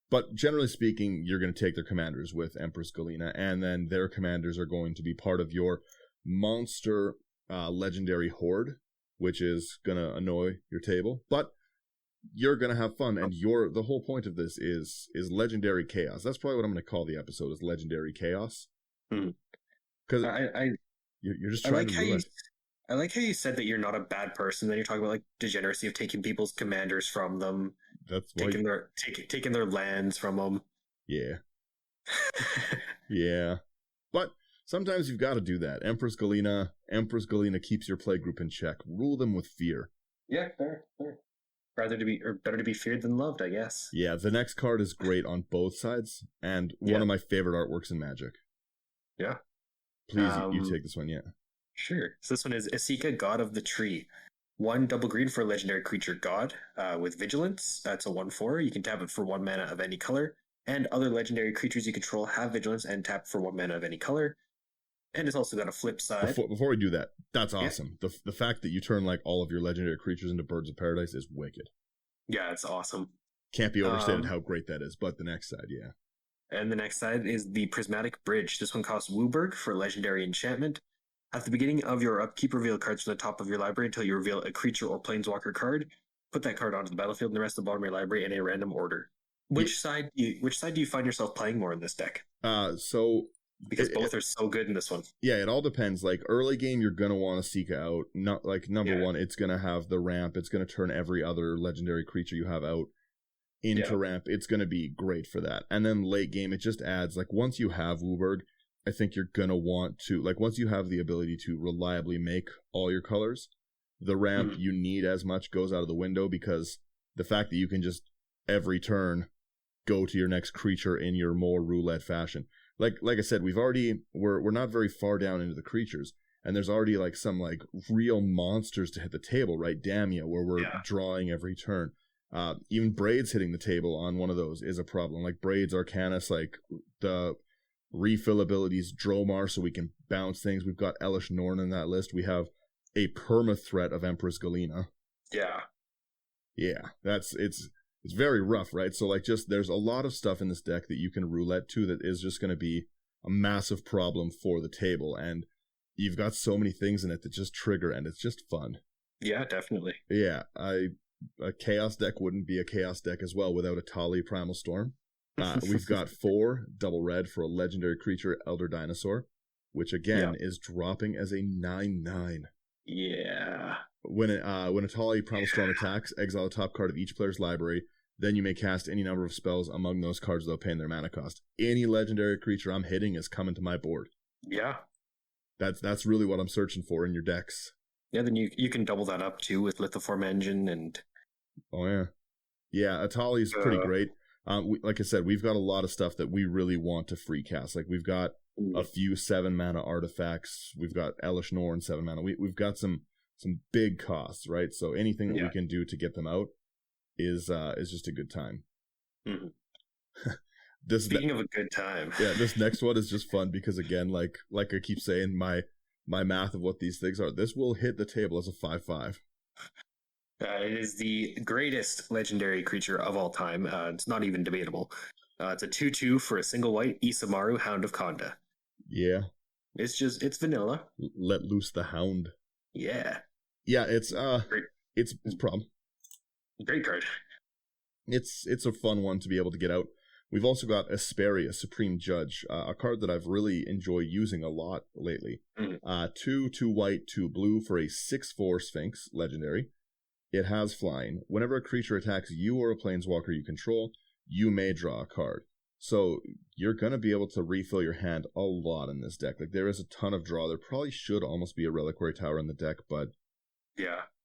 But generally speaking, you're going to take their commanders with Empress Galena, and then their commanders are going to be part of your monster legendary horde, which is going to annoy your table. But you're going to have fun, and the whole point of this is legendary chaos. That's probably what I'm going to call the episode, is legendary chaos. Because you're just trying to ruin it. I like how you said that you're not a bad person. Then you're talking about like degeneracy of taking people's commanders from them. That's taking their lands from them. Yeah. Yeah. But sometimes you've got to do that. Empress Galena keeps your play group in check. Rule them with fear. Yeah, fair. Better to be feared than loved, I guess. Yeah, the next card is great on both sides, and one of my favorite artworks in Magic. Yeah. Please, you take this one, yeah. Sure. So this one is Esika, God of the Tree. 1 double green for a legendary creature god with vigilance. That's a 1/4. You can tap it for 1 mana of any color. And other legendary creatures you control have vigilance and tap for 1 mana of any color. And it's also got a flip side. Before we do that, that's awesome. Yeah. The fact that you turn like all of your legendary creatures into birds of paradise is wicked. Yeah, it's awesome. Can't be overstated how great that is. But the next side, yeah. And the next side is the Prismatic Bridge. This one costs Wooburg for legendary enchantment. At the beginning of your upkeep, reveal cards from the top of your library until you reveal a creature or planeswalker card. put that card onto the battlefield and the rest of the bottom of your library in a random order. Which side do you find yourself playing more in this deck? So because both are so good in this one. Yeah, it all depends. Like early game, you're gonna want to seek out. Not like number one, it's gonna have the ramp. It's gonna turn every other legendary creature you have out into ramp. It's gonna be great for that. And then late game, it just adds like once you have Wooburg, I think you're gonna want to like once you have the ability to reliably make all your colors, the ramp you need as much goes out of the window because the fact that you can just every turn go to your next creature in your more roulette fashion. Like I said, we're not very far down into the creatures, and there's already like some like real monsters to hit the table, right? Damia, where we're drawing every turn. Even Braids hitting the table on one of those is a problem. Like Braids, Arcanus, like the refill abilities, Dromar, so we can bounce things. We've got Elish Norn in that list. We have a perma threat of Empress Galena. Yeah, it's very rough, right? So like just there's a lot of stuff in this deck that you can roulette to that is just going to be a massive problem for the table, and you've got so many things in it that just trigger, and it's just fun. Yeah, definitely. Yeah, a chaos deck wouldn't be a chaos deck as well without a Tali Primal Storm. We've got 4 double red for a legendary creature, Elder Dinosaur, which again is dropping as a 9/9. Yeah. When a Tali Primal Storm attacks, exile the top card of each player's library. Then you may cast any number of spells among those cards without paying their mana cost. Any legendary creature I'm hitting is coming to my board. Yeah. That's really what I'm searching for in your decks. Yeah, then you can double that up too with Lithoform Engine and... Oh, yeah. Yeah, Atali's pretty great. Like I said, we've got a lot of stuff that we really want to free cast. Like we've got a few 7-mana artifacts. We've got Elish Norn 7 mana. We've got some big costs, right? So anything that we can do to get them out is just a good time. Speaking of a good time, this next one is just fun because again, like I keep saying, my math of what these things are. This will hit the table as a 5/5. It is the greatest legendary creature of all time. It's not even debatable. It's a 2/2 for a single white Isamaru, Hound of Konda. Yeah, it's vanilla. Let loose the hound. Yeah, it's great. It's problem. Great card. It's a fun one to be able to get out. We've also got Asperia, Supreme Judge, a card that I've really enjoyed using a lot lately. 2 white, 2 blue for a 6/4 Sphinx, legendary. It has flying. Whenever a creature attacks you or a planeswalker you control, you may draw a card. So you're going to be able to refill your hand a lot in this deck. Like there is a ton of draw. There probably should almost be a Reliquary Tower in the deck, but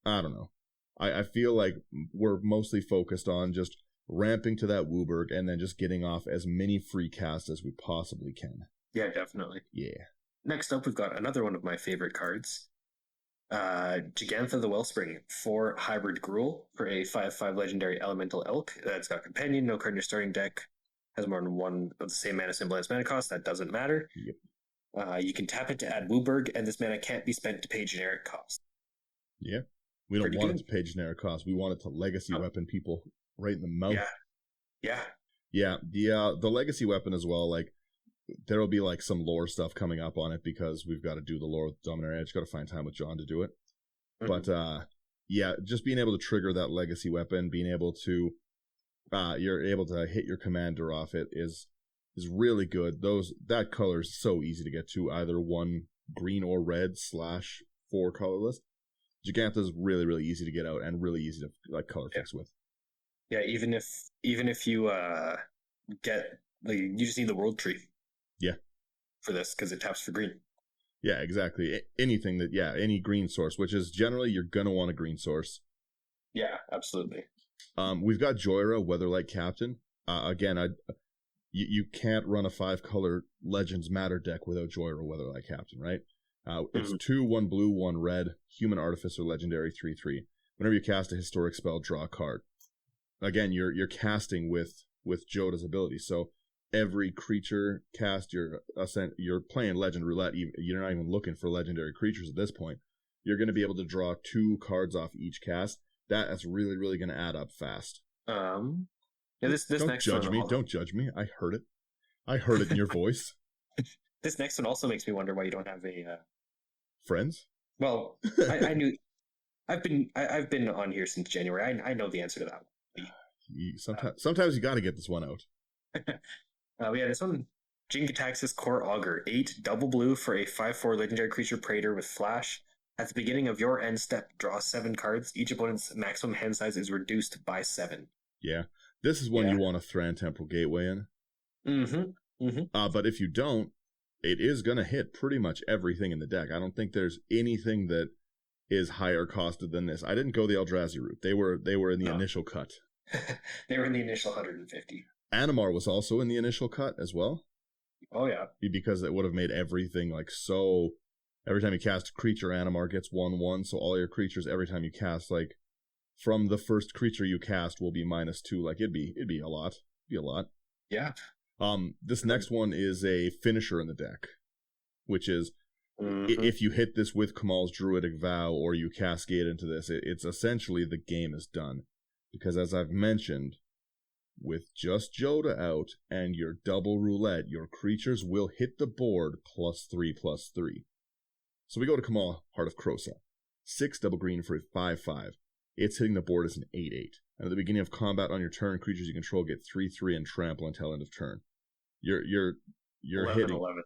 I don't know. I feel like we're mostly focused on just ramping to that Wooburg and then just getting off as many free casts as we possibly can. Yeah, definitely. Yeah. Next up, we've got another one of my favorite cards. Gigantha the Wellspring, 4 hybrid Gruul for a 5/5 legendary elemental elk. That's got companion, no card in your starting deck, has more than one of the same mana symbol as mana cost. That doesn't matter. Yep. You can tap it to add Wooburg, and this mana can't be spent to pay generic cost. Yeah. We don't want it to pay generic cost. We want it to legacy weapon people right in the mouth. Yeah. The legacy weapon as well, like there will be like some lore stuff coming up on it because we've got to do the lore with dominaria. I just got to find time with John to do it. But just being able to trigger that legacy weapon, being able to you're able to hit your commander off it is really good. That color is so easy to get to, either 1 green or red / 4 colorless. Gigantha is really, really easy to get out and really easy to like color fix with. Yeah, even if you get like you just need the world tree. Yeah. For this because it taps for green. Yeah, exactly. Anything that any green source, which is generally you're gonna want a green source. Yeah, absolutely. We've got Joira, Weatherlight Captain. Again, you can't run a 5-color Legends Matter deck without Joira, Weatherlight Captain, right? It's 2, 1 blue, 1 red, Human Artificer, legendary, 3/3. Whenever you cast a historic spell, draw a card. Again, you're casting with Jodah's ability, so every creature cast you're playing Legend Roulette. You're not even looking for legendary creatures at this point. You're going to be able to draw 2 cards off each cast. That's really, really going to add up fast. This don't next judge one me. Don't judge me. I heard it. I heard it in your voice. This next one also makes me wonder why you don't have a friends. Well, I knew I've been on here since January. I know the answer to that one. Sometimes you got to get this one out. This one. Jin-Gitaxias Core Augur, 8 double blue for a 5/4 legendary creature Praetor with Flash. At the beginning of your end step, draw 7 cards. Each opponent's maximum hand size is reduced by 7. Yeah. This is one you want to Thran Temporal Gateway in. But if you don't, it is going to hit pretty much everything in the deck. I don't think there's anything that is higher costed than this. I didn't go the Eldrazi route. They were in the initial cut. They were in the initial 150. Animar was also in the initial cut as well. Oh, yeah. Because it would have made everything like so. Every time you cast a creature, Animar gets 1/1. So all your creatures, every time you cast, like from the first creature you cast, will be -2. Like it'd be a lot. Yeah. This next one is a finisher in the deck, which is if you hit this with Kamal's Druidic Vow or you cascade into this, it's essentially the game is done. Because as I've mentioned, with just Jodah out and your double roulette, your creatures will hit the board +3/+3. So we go to Kamal, Heart of Krosa. 6 double green for a 5/5. It's hitting the board as an 8/8. And at the beginning of combat on your turn, creatures you control get 3/3 and trample until end of turn. You're 11, hitting 11.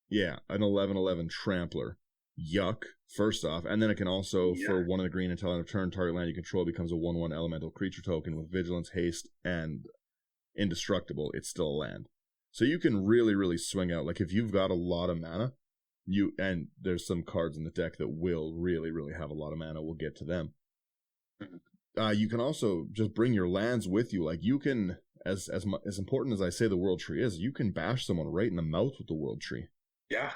Yeah, an 11/11 trampler. Yuck, first off. And then it can also, for 1 of the green until end of turn, target land you control becomes a 1/1 elemental creature token with vigilance, haste, and indestructible. It's still a land. So you can really, really swing out. Like if you've got a lot of mana, and there's some cards in the deck that will really, really have a lot of mana. We'll get to them. You can also just bring your lands with you. Like you can, as important as I say the World Tree is, you can bash someone right in the mouth with the World Tree. Yeah.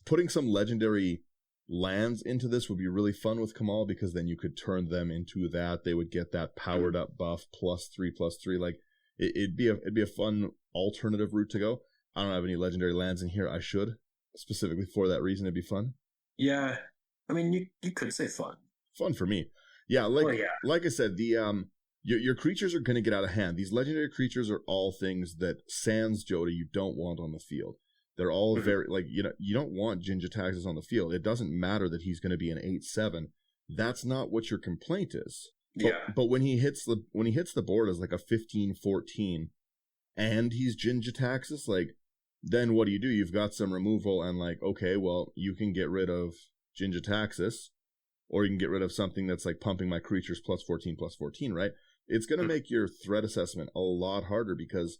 Putting some legendary lands into this would be really fun with Kamal, because then you could turn them into that. They would get that powered up buff +3/+3. Like it'd be a fun alternative route to go. I don't have any legendary lands in here. I should, specifically for that reason. It'd be fun. Yeah, I mean you could say fun. Fun for me. Yeah, like I said, the your creatures are going to get out of hand. These legendary creatures are all things that sans Jodah you don't want on the field. They're all very, like, you don't want Jin-Gitaxias on the field. It doesn't matter that he's going to be an 8/7. That's not what your complaint is. But when he hits the board as like a 15/14 and he's Jin-Gitaxias, like, then what do? You've got some removal and like, okay, well, you can get rid of Jin-Gitaxias, or you can get rid of something that's like pumping my creatures +14/+14, right? It's going to make your threat assessment a lot harder, because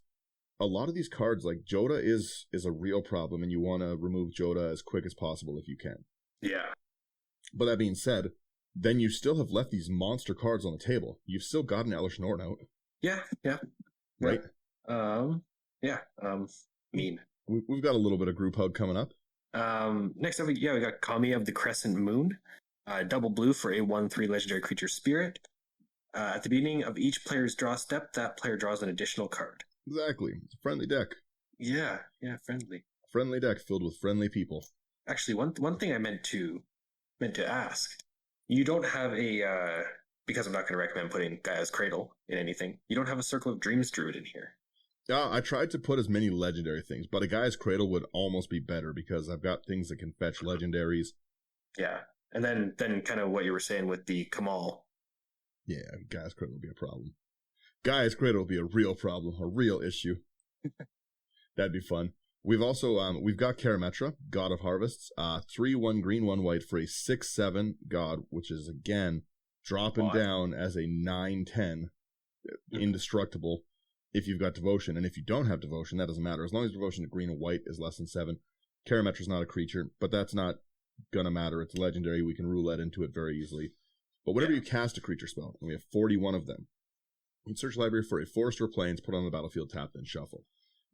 a lot of these cards, like Jodah is a real problem, and you want to remove Jodah as quick as possible if you can. Yeah. But that being said, then you still have left these monster cards on the table. You've still got an Elish Norn out. Yeah. Right? Mean. We've got a little bit of group hug coming up. Next up, we got Kami of the Crescent Moon. Double blue for a 1/3 legendary creature spirit. At the beginning of each player's draw step, that player draws an additional card. Exactly. It's a friendly deck. Yeah, friendly. Friendly deck filled with friendly people. Actually, one thing I meant to ask. You don't have a because I'm not going to recommend putting Gaia's Cradle in anything. You don't have a Circle of Dreams Druid in here. Yeah, I tried to put as many legendary things, but a Gaia's Cradle would almost be better, because I've got things that can fetch legendaries. Yeah, and then kind of what you were saying with the Kamal. Yeah, Gaia's Cradle would be a problem. Gaia's Cradle will be a real problem, a real issue. That'd be fun. We've also we've got Karametra, God of Harvests, 3/1 green 1 white for a 6/7 god, which is again dropping down as a 9/10 indestructible if you've got Devotion. And if you don't have Devotion, that doesn't matter. As long as Devotion to green and white is less than 7. Karametra's not a creature, but that's not gonna matter. It's legendary. We can roulette into it very easily. But whenever you cast a creature spell, and we have 41 of them, you search library for a forest or plains, put on the battlefield, tap, then shuffle.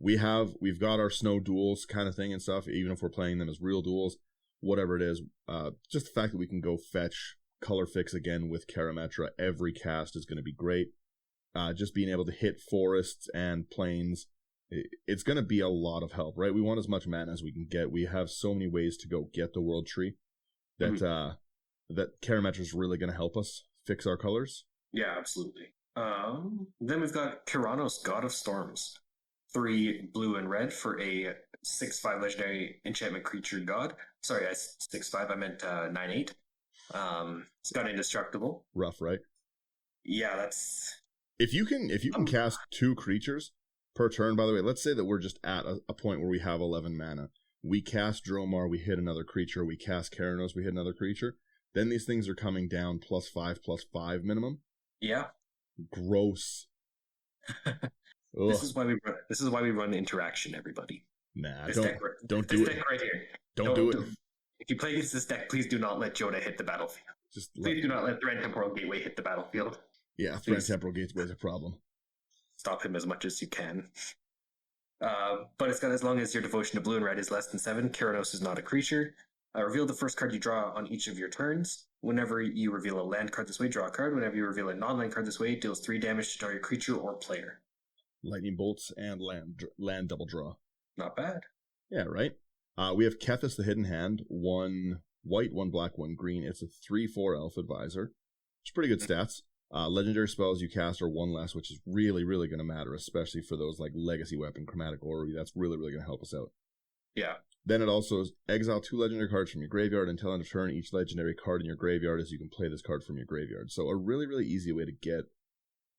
We've got our snow duels kind of thing and stuff, even if we're playing them as real duels, whatever it is. Just the fact that we can go fetch color fix again with Karametra every cast is going to be great. Just being able to hit forests and plains, it's going to be a lot of help, right? We want as much mana as we can get. We have so many ways to go get the World Tree that that Karametra is really going to help us fix our colors. Yeah, absolutely. Then we've got Keranos, God of Storms. 3 blue and red for a 6/5 legendary enchantment creature god. Sorry, I 6/5. I meant 9/8. It's got indestructible. Rough, right? Yeah, that's. If you can cast 2 creatures per turn, by the way, let's say that we're just at a point where we have 11 mana. We cast Dromar, we hit another creature. We cast Keranos, we hit another creature. Then these things are coming down +5/+5 minimum. Yeah. Gross. This is why we run interaction, everybody. Nah, this don't do it. Deck right here. Don't do it. If you play against this deck, please do not let Jodah hit the battlefield. Please do not let Threat Temporal Gateway hit the battlefield. Yeah, Threat Temporal Gateway is a problem. Stop him as much as you can. But it's got, as long as your devotion to blue and red is less than 7, Keranos is not a creature. Reveal the first card you draw on each of your turns. Whenever you reveal a land card this way, draw a card. Whenever you reveal a non-land card this way, it deals 3 damage to target creature or player. Lightning bolts and land double draw. Not bad. Yeah, right? We have Kethis the Hidden Hand, 1 white, 1 black, 1 green. It's a 3/4 elf advisor. It's pretty good stats. Legendary spells you cast are 1 less, which is really, really going to matter, especially for those like Legacy Weapon, Chromatic Orrery. That's really, really going to help us out. Yeah. Then it also is exile 2 legendary cards from your graveyard until end of turn. Each legendary card in your graveyard is you can play this card from your graveyard. So a really, really easy way to get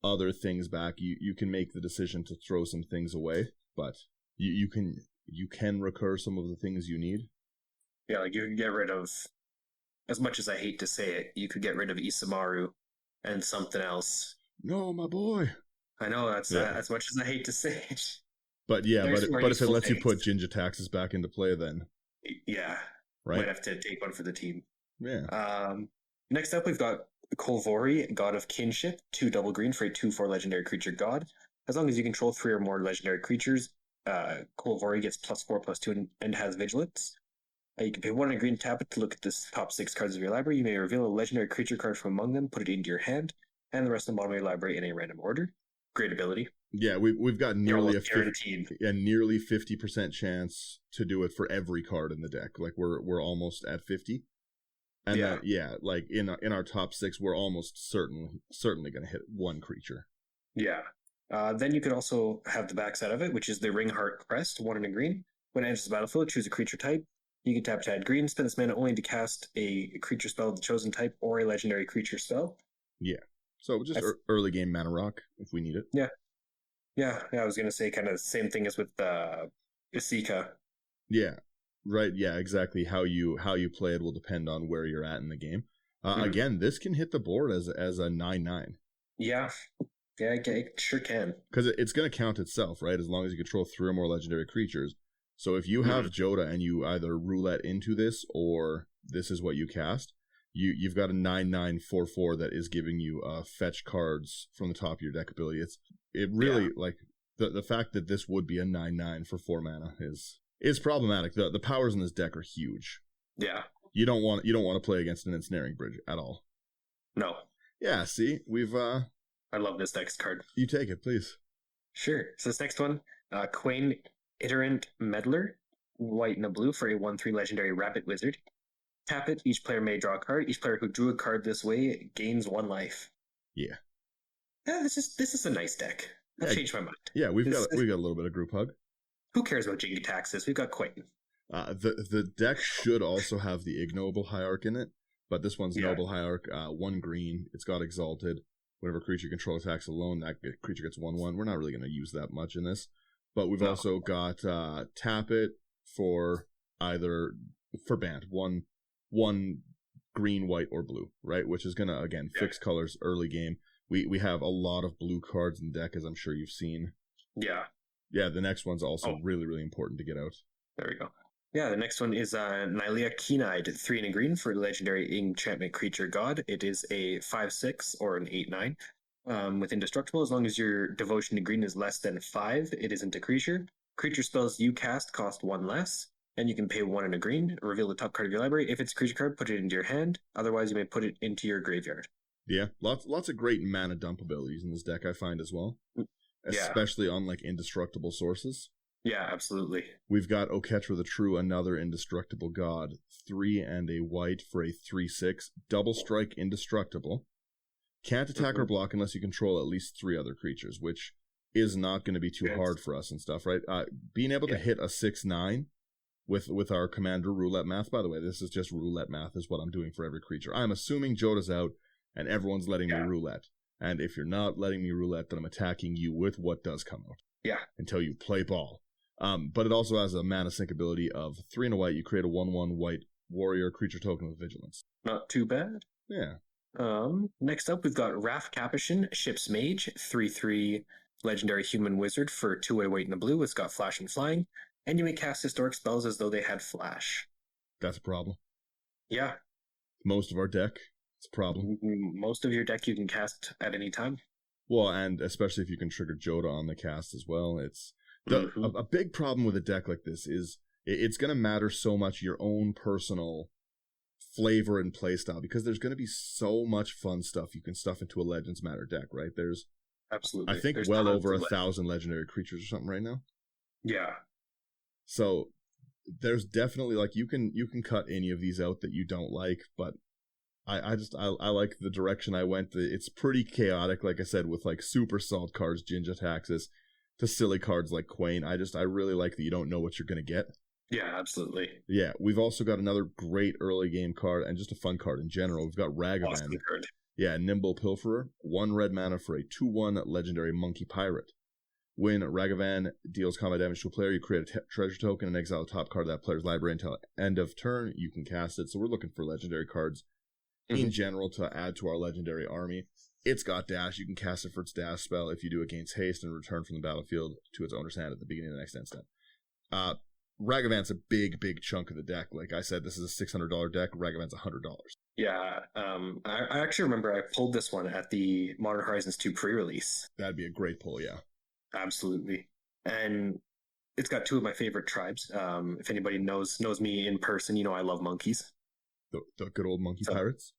other things back. You can make the decision to throw some things away, but you can recur some of the things you need. Yeah, like you can get rid of, as much as I hate to say it, you could get rid of Isamaru and something else. No, my boy. I know, that's as much as I hate to say it. But yeah, but if it lets you put Jinja Taxes back into play, then yeah, right. Might have to take one for the team. Yeah. Next up, we've got Kolvori, God of Kinship, 2 double green for a 2/4 legendary creature god. As long as you control 3 or more legendary creatures, Kolvori gets +4/+2 and has vigilance. You can pay 1 and a green, tap it to look at the top 6 cards of your library. You may reveal a legendary creature card from among them, put it into your hand, and the rest of the bottom of your library in a random order. Great ability. Yeah, we've got nearly nearly 50% chance to do it for every card in the deck. Like we're almost at 50. And like in our top 6, we're almost certainly going to hit 1 creature. Yeah. Then you could also have the backside of it, which is the Ringheart Crest, 1 and a green. When it enters the battlefield, choose a creature type. You can tap to add green, spend this mana only to cast a creature spell of the chosen type or a legendary creature spell. Yeah. So just early game mana rock if we need it. Yeah. Yeah, I was going to say kind of the same thing as with Isika. Yeah. Right, yeah, exactly. How you play it will depend on where you're at in the game. Again, this can hit the board as a 9/9. Yeah, it sure can. Because it's going to count itself, right? As long as you control 3 or more legendary creatures. So if you have Jodah and you either roulette into this or this is what you cast, you've got a 9/9/4/4 that is giving you fetch cards from the top of your deck ability. It really like the fact that this would be a 9/9 for 4 mana is problematic. The powers in this deck are huge. Yeah. You don't want to play against an Ensnaring Bridge at all. No. Yeah, see, we've I love this next card. You take it, please. Sure. So this next one, Quain Iterant Meddler, white and a blue for a 1/3 legendary rabbit wizard. Tap it, each player may draw a card. Each player who drew a card this way gains 1 life. Yeah. Yeah, this is a nice deck. I've changed my mind. Yeah, we've got a little bit of group hug. Who cares about Jingy Taxes? We've got Quain. The deck should also have the Ignoble Hierarch in it, but this one's Noble Hierarch, 1 green. It's got Exalted. Whenever creature control attacks alone, that creature gets 1/1. We're not really going to use that much in this, but we've also got Tap It for banned 1 green, white, or blue, right? Which is going to again fix colors early game. We have a lot of blue cards in the deck, as I'm sure you've seen. Yeah. Yeah, the next one's also really, really important to get out. There we go. Yeah, the next one is Nylea Keen-Eyed, 3 and a green for legendary enchantment creature god. It is a 5/6 or an 8/9 with indestructible. As long as your devotion to green is less than 5, it isn't a creature. Creature spells you cast cost 1 less, and you can pay 1 and a green. Reveal the top card of your library. If it's a creature card, put it into your hand. Otherwise, you may put it into your graveyard. Yeah, lots of great mana dump abilities in this deck, I find as well. Especially on like indestructible sources. Yeah, absolutely. We've got Oketra the True, another indestructible god. 3 and a white for a 3/6. Double strike indestructible. Can't attack or block unless you control at least 3 other creatures, which is not going to be too hard for us and stuff, right? Being able to hit a 6/9 with our commander roulette math. By the way, this is just roulette math is what I'm doing for every creature. I'm assuming Jodah's out and everyone's letting me roulette. And if you're not letting me roulette, then I'm attacking you with what does come out. Yeah. Until you play ball. But it also has a mana sync ability of 3 and a white. You create a 1/1 white warrior creature token with vigilance. Not too bad. Yeah. Next up, we've got Wrath Capuchin, Ship's Mage, 3/3 legendary human wizard for 2 white and a blue. It's got flash and flying. And you may cast historic spells as though they had flash. That's a problem. Yeah. Most of our deck, it's a problem. Most of your deck you can cast at any time. Well, and especially if you can trigger Jodah on the cast as well. It's a big problem with a deck like this is it's going to matter so much your own personal flavor and playstyle, because there's going to be so much fun stuff you can stuff into a Legends Matter deck, right? There's absolutely, I think there's well over 1,000 legendary creatures or something right now. Yeah. So there's definitely, like, you can cut any of these out that you don't like, but I like the direction I went. It's pretty chaotic, like I said, with like super salt cards, Jinja Taxis, to silly cards like Quain. I really like that you don't know what you're going to get. Yeah, absolutely. Yeah, we've also got another great early game card and just a fun card in general. We've got Ragavan. Awesome card. Yeah, Nimble Pilferer, 1 red mana for a 2/1 legendary monkey pirate. When Ragavan deals combat damage to a player, you create a treasure token and exile the top card of that player's library until end of turn. You can cast it. So we're looking for legendary cards in general to add to our legendary army. It's got dash. You can cast it for its dash spell if you do against haste and return from the battlefield to its owner's hand at the beginning of the next end step. Ragavan's a big chunk of the deck. Like I said, this is a $600 deck. Ragavan's $100. Yeah, I actually remember I pulled this one at the Modern Horizons 2 pre-release. That'd be a great pull, yeah. Absolutely. And it's got 2 of my favorite tribes. If anybody knows me in person, you know I love monkeys. The good old monkey pirates?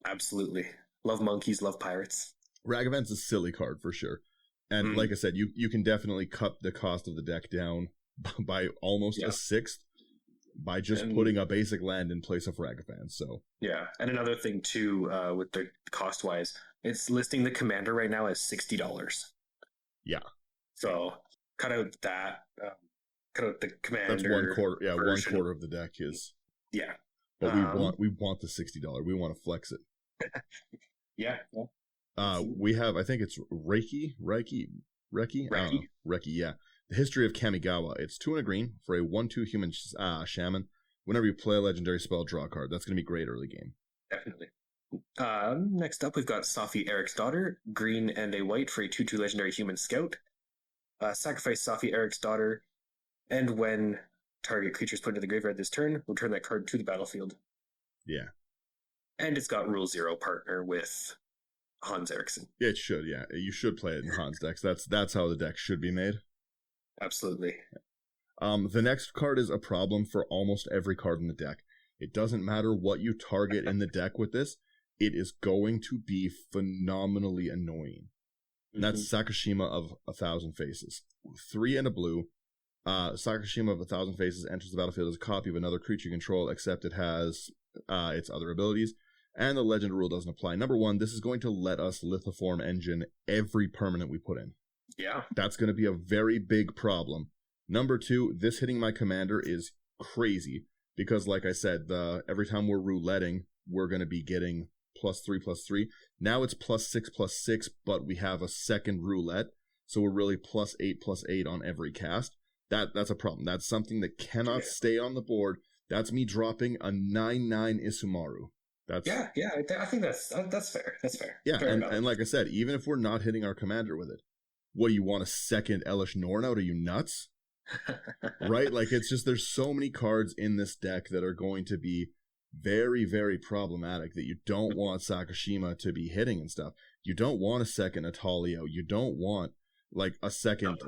Absolutely. Love monkeys, love pirates. Ragavan's a silly card for sure. And like I said, you can definitely cut the cost of the deck down by almost a sixth by just putting a basic land in place of Ragavan. So yeah, and another thing too, with the cost wise, it's listing the commander right now as $60. Yeah. So cut out that, cut out the commander. That's 1/4. Yeah, version. 1/4 of the deck is. Yeah. But we want the $60. We want to flex it. Yeah. We have, I think it's Reiki. Yeah. The History of Kamigawa. It's 2 and a green for a 1/2 human shaman. Whenever you play a legendary spell, draw a card. That's going to be great early game. Definitely. Next up, we've got Slothy, Eric's Daughter, green and a white for a 2/2 legendary human scout. Sacrifice Slothy, Eric's Daughter, and when target creature is put into the graveyard this turn, return that card to the battlefield. Yeah. And it's got Rule 0 partner with Hans Eriksson. It should, yeah. You should play it in Hans decks. That's how the deck should be made. Absolutely. The next card is a problem for almost every card in the deck. It doesn't matter what you target in the deck with this, it is going to be phenomenally annoying. And that's Sakashima of 1,000 Faces. 3 and a blue. Sakashima of 1,000 Faces enters the battlefield as a copy of another creature you control, except it has its other abilities. And the legend rule doesn't apply. Number 1, this is going to let us lithoform engine every permanent we put in. Yeah. That's going to be a very big problem. Number 2, this hitting my commander is crazy because, like I said, every time we're rouletting, we're going to be getting +3/+3. Now it's +6/+6, but we have a second roulette, so we're really +8/+8 on every cast. That's a problem. That's something that cannot stay on the board. That's me dropping a 9/9 Isumaru. I think that's fair. That's fair. Yeah, fair and like I said, even if we're not hitting our commander with it, what do you want, a second Elish Norn out? Are you nuts? Right? Like, it's just, there's so many cards in this deck that are going to be very, very problematic that you don't want Sakashima to be hitting and stuff. You don't want a second Atalio. You don't want, like, a second,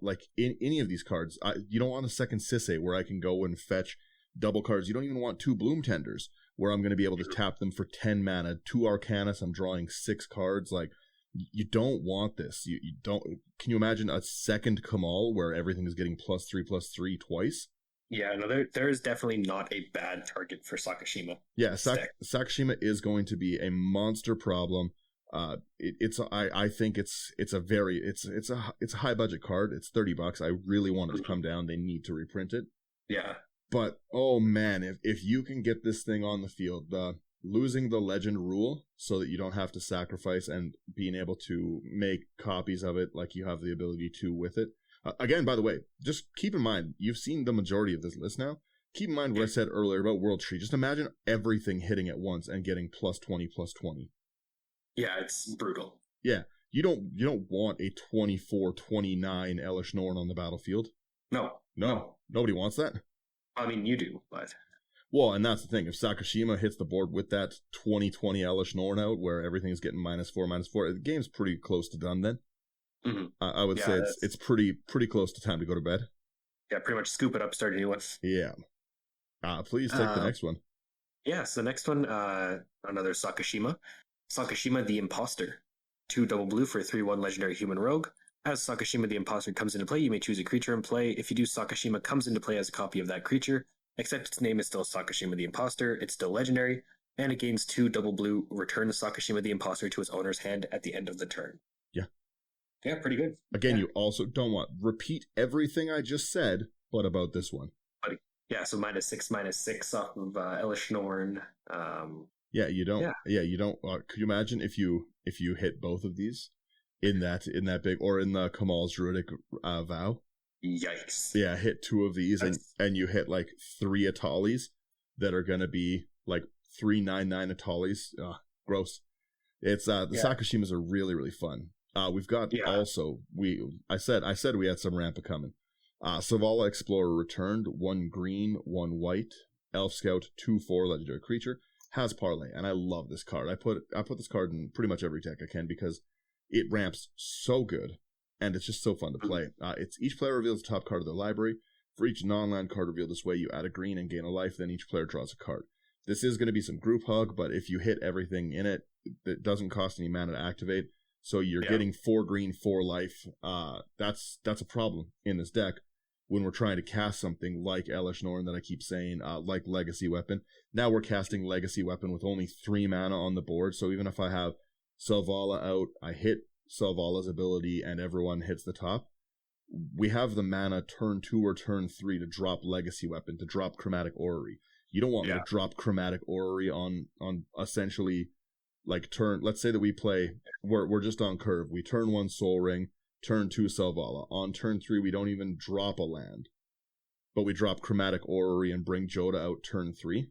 like, in any of these cards. You don't want a second Sisei where I can go and fetch double cards. You don't even want 2 Bloom Tenders where I'm going to be able to tap them for 10 mana, 2 Arcanus, I'm drawing 6 cards. Like, you don't want this. You don't. Can you imagine a second Kamal where everything is getting +3/+3 twice? Yeah, no, there is definitely not a bad target for Sakashima. Yeah, Sakashima is going to be a monster problem. I think it's a high budget card. It's $30. I really want it to come down. They need to reprint it. Yeah. But oh man, if you can get this thing on the field, losing the legend rule so that you don't have to sacrifice and being able to make copies of it like you have the ability to with it. Again, by the way, just keep in mind, you've seen the majority of this list now. Keep in mind what I said earlier about World Tree. Just imagine everything hitting at once and getting +20, +20. Yeah, it's brutal. Yeah, you don't want a 24-29 Elish Norn on the battlefield. No. Nobody wants that. I mean, you do, but... Well, and that's the thing. If Sakashima hits the board with that 20-20 Elish Norn out, where everything's getting -4, the game's pretty close to done then. Mm-hmm. I would say it's pretty close to time to go to bed. Yeah, pretty much scoop it up, start a new one. Yeah. Please take the next one. Yeah, so the next one, another Sakashima. Sakashima the Imposter. 2 double blue for a 3/1 legendary human rogue. As Sakashima the Imposter comes into play, you may choose a creature in play. If you do, Sakashima comes into play as a copy of that creature, except its name is still Sakashima the Imposter, it's still legendary, and it gains 2 double blue, return the Sakashima the Imposter to its owner's hand at the end of the turn. Yeah. Yeah, pretty good. Again, you also don't want repeat everything I just said, but about this one. Yeah, so -6/-6 off of Elish Norn. Yeah, you don't. Yeah, you don't. Could you imagine if you hit both of these in that big, or in the Kamal's Druidic Vow? Yikes! Yeah, hit 2 of these and you hit like 3 Atalis that are gonna be like 3/9/9 Atalis. Gross. It's the Sakashimas are really really fun. We've got also I said we had some Rampa coming. Savala Explorer returned, 1 green, 1 white, Elf Scout, 2/4 legendary creature, has parlay, and I love this card. I put this card in pretty much every deck I can because it ramps so good, and it's just so fun to play. It's each player reveals the top card of their library. For each non-land card revealed this way, you add a green and gain a life, then each player draws a card. This is going to be some group hug, but if you hit everything in it, it doesn't cost any mana to activate, so you're getting 4 green, 4 life. That's a problem in this deck when we're trying to cast something like Elish Norn that I keep saying, like Legacy Weapon. Now we're casting Legacy Weapon with only 3 mana on the board, so even if I have Selvala out, I hit Selvala's ability, and everyone hits the top, we have the mana turn 2 or turn 3 to drop Legacy Weapon, to drop Chromatic Orrery. You don't want me to drop Chromatic Orrery on essentially, like, turn... Let's say that we play... We're just on curve. We turn 1 Soul Ring, turn 2 Selvala. On turn 3, we don't even drop a land, but we drop Chromatic Orrery and bring Jodah out turn 3.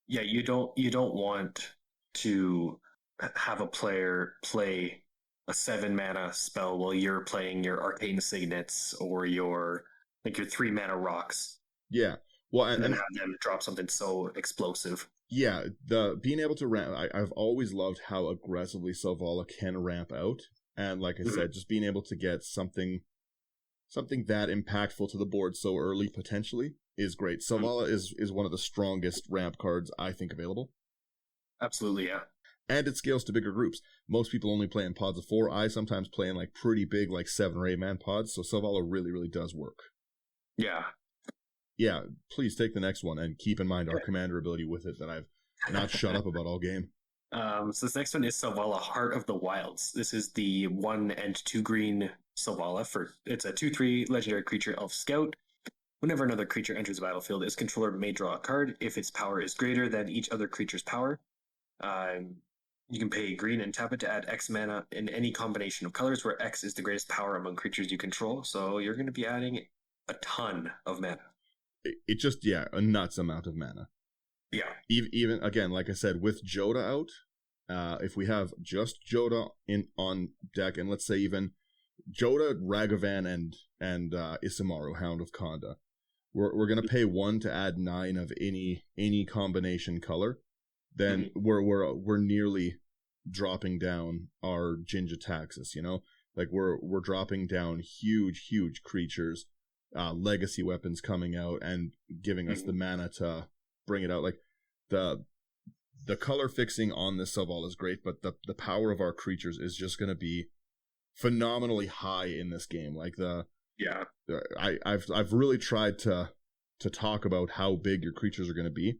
Yeah, you don't want to have a player play a 7 mana spell while you're playing your Arcane Signets or your 3 mana rocks. Yeah, well, and then have them drop something so explosive. Yeah, being able to ramp. I've always loved how aggressively Selvala can ramp out. And like I said, just being able to get something that impactful to the board so early potentially is great. Selvala is one of the strongest ramp cards I think available. Absolutely, yeah. And it scales to bigger groups. Most people only play in pods of 4. I sometimes play in like pretty big, like 7 or 8 man pods. So Selvala really, really does work. Yeah. Yeah, please take the next one and keep in mind our commander ability with it that I've not shut up about all game. So this next one is Selvala, Heart of the Wilds. This is the 1 and 2 green Selvala. It's a 2/3 legendary creature, Elf Scout. Whenever another creature enters the battlefield, its controller may draw a card. If its power is greater than each other creature's power, you can pay green and tap it to add X mana in any combination of colors where X is the greatest power among creatures you control. So you're going to be adding a ton of mana. It just, a nuts amount of mana. Yeah. Even again, like I said, with Jodah out, if we have just Jodah on deck, and let's say even Jodah, Ragavan, and Isamaru, Hound of Khanda, we're gonna pay 1 to add 9 of any combination color. Then we're nearly dropping down our Jinja Taxis. Like we're dropping down huge creatures, legacy weapons coming out and giving us the mana to bring it out. Like the color fixing on this Selvala is great, but the power of our creatures is just going to be phenomenally high in this game. Like I've really tried to talk about how big your creatures are going to be,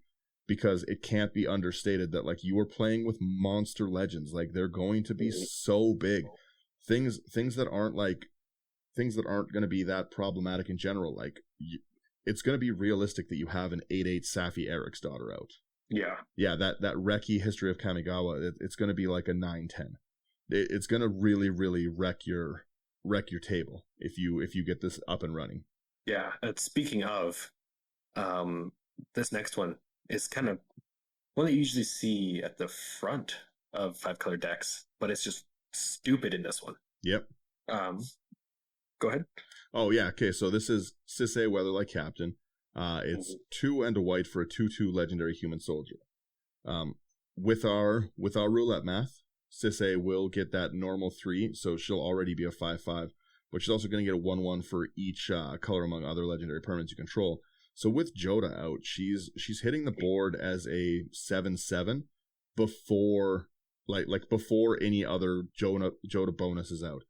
because it can't be understated that like you are playing with monster legends. Like they're going to be so big. Things that aren't going to be that problematic in general. Like it's going to be realistic that you have an 8/8 Safi Eric's daughter out. Yeah, that Reki History of Kamigawa, it's going to be like a 9/10. It's going to really, really wreck your table if you get this up and running. Yeah. Speaking of, this next one is kind of one that you usually see at the front of 5-color decks, but it's just stupid in this one. Yep. Go ahead. Oh yeah. Okay. So this is Sisei Weatherlight Captain. It's 2 and a white for a 2/2 legendary human soldier. With our roulette math, Sisei will get that normal 3, so she'll already be a 5/5, but she's also going to get a 1/1 for each color among other legendary permanents you control. So with Jodah out, she's hitting the board as a 7/7 before before any other Jodah bonus is out.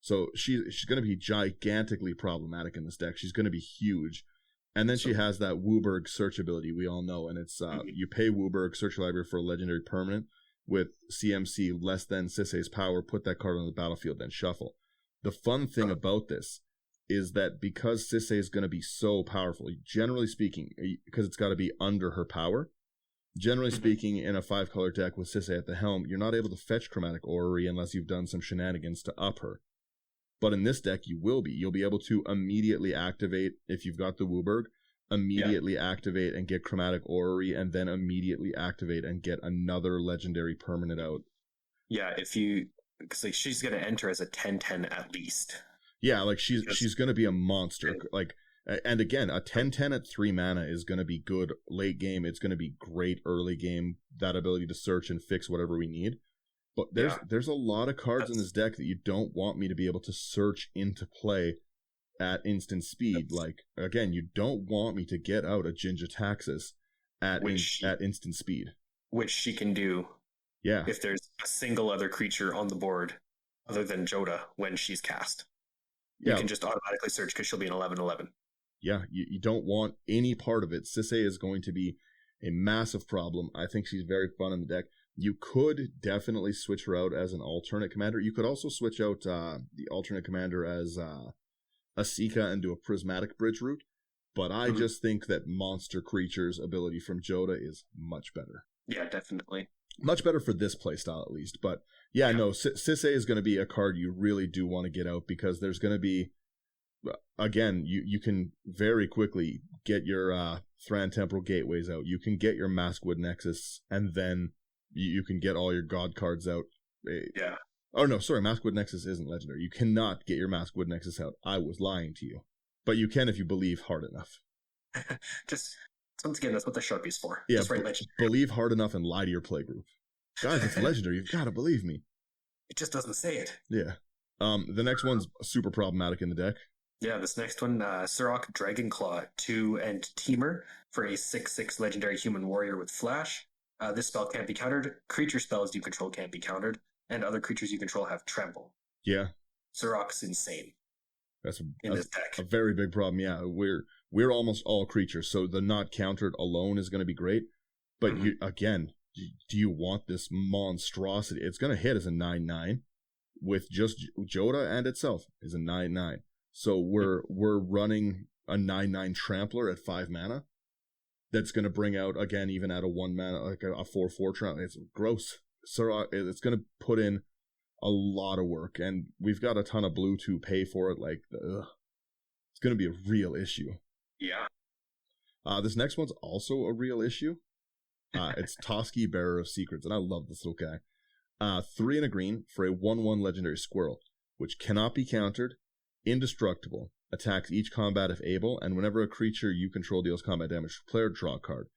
So she's going to be gigantically problematic in this deck. She's going to be huge. And then she has that Wooburg search ability we all know, and it's you pay Wooburg, search your library for a legendary permanent with CMC less than Sisei's power, put that card on the battlefield, then shuffle. The fun thing about this is that because Sisei is going to be so powerful, generally speaking, because it's got to be under her power, generally speaking, in a 5-color deck with Sisei at the helm, you're not able to fetch Chromatic Orrery unless you've done some shenanigans to up her. But in this deck, you will be. You'll be able to immediately activate, if you've got the Wooburg, immediately activate and get Chromatic Orrery, and then immediately activate and get another legendary permanent out. Yeah, because like, she's going to enter as a 10/10 at least. Yeah, like she's going to be a monster. Like, and again, a 10/10 at 3 mana is going to be good late game. It's going to be great early game. That ability to search and fix whatever we need. But there's a lot of cards in this deck that you don't want me to be able to search into play at instant speed. Like, again, you don't want me to get out a Jin-Gitaxias at instant speed. Which she can do. Yeah. If there's a single other creature on the board other than Jodah when she's cast. You can just automatically search because she'll be an 11/11. Yeah, you don't want any part of it. Sisei is going to be a massive problem. I think she's very fun in the deck. You could definitely switch her out as an alternate commander. You could also switch out the alternate commander as Asika and do a prismatic bridge route. But I just think that monster creatures ability from Jodah is much better. Yeah, definitely. Much better for this playstyle at least. But yeah. No, Sisei is going to be a card you really do want to get out because there's going to be, again, you can very quickly get your Thran Temporal Gateways out. You can get your Maskwood Nexus, and then you can get all your God cards out. Yeah. Oh, no, sorry, Maskwood Nexus isn't legendary. You cannot get your Maskwood Nexus out. I was lying to you. But you can if you believe hard enough. Just, once again, that's what the Sharpie's for. Yeah, just write legendary. Believe hard enough and lie to your playgroup. Guys, it's legendary. You've got to believe me. It just doesn't say it. Yeah. The next one's super problematic in the deck. Yeah, this next one, Surok Dragonclaw, 2 and Teamer for a 6/6 legendary human warrior with flash. This spell can't be countered. Creature spells you control can't be countered, and other creatures you control have trample. Yeah. Surok's insane. That's this deck. A very big problem. Yeah, we're almost all creatures, so the not countered alone is going to be great. But do you want this monstrosity? It's going to hit as a 9/9 with just Jodah and itself is a 9/9. So we're running a 9/9 Trampler at 5 mana. That's going to bring out, again, even at a 1 mana, like a 4/4 Trampler. It's gross. So it's going to put in a lot of work, and we've got a ton of blue to pay for it. Like, it's going to be a real issue. Yeah. This next one's also a real issue. It's Toski, Bearer of Secrets, and I love this little guy. 3 and a green for a 1/1 legendary squirrel, which cannot be countered, indestructible, attacks each combat if able, and whenever a creature you control deals combat damage to player, draw a card.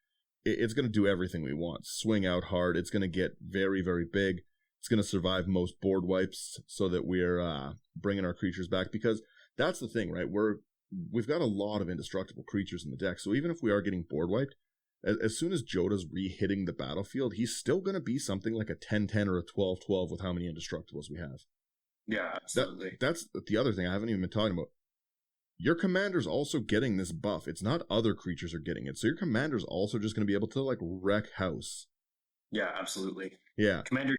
It's going to do everything we want. Swing out hard. It's going to get very, very big. It's going to survive most board wipes so that we're bringing our creatures back, because that's the thing, right? We've got a lot of indestructible creatures in the deck, so even if we are getting board wiped, as soon as Jodah's re-hitting the battlefield, he's still going to be something like a 10/10 or a 12/12 with how many indestructibles we have. Yeah, absolutely. That's the other thing I haven't even been talking about. your commander's also getting this buff. It's not other creatures are getting it. So your commander's also just going to be able to like wreck house. Yeah, absolutely. Yeah. Commander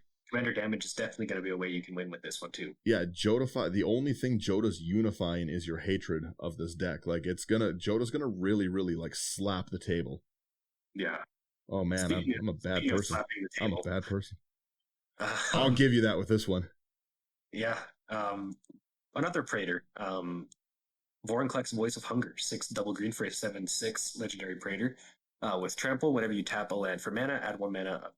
damage is definitely going to be a way you can win with this one too. Yeah, Jodah. The only thing Jodah's unifying is your hatred of this deck. Like Jodah's gonna really, really like slap the table. Yeah. Oh man, I'm a bad person. I'm a bad person. I'll give you that with this one. Yeah. Another Praetor. Vorinclex Voice of Hunger, 6 double green for a 7/6 legendary Praetor. With Trample, whenever you tap a land for mana, add 1 mana of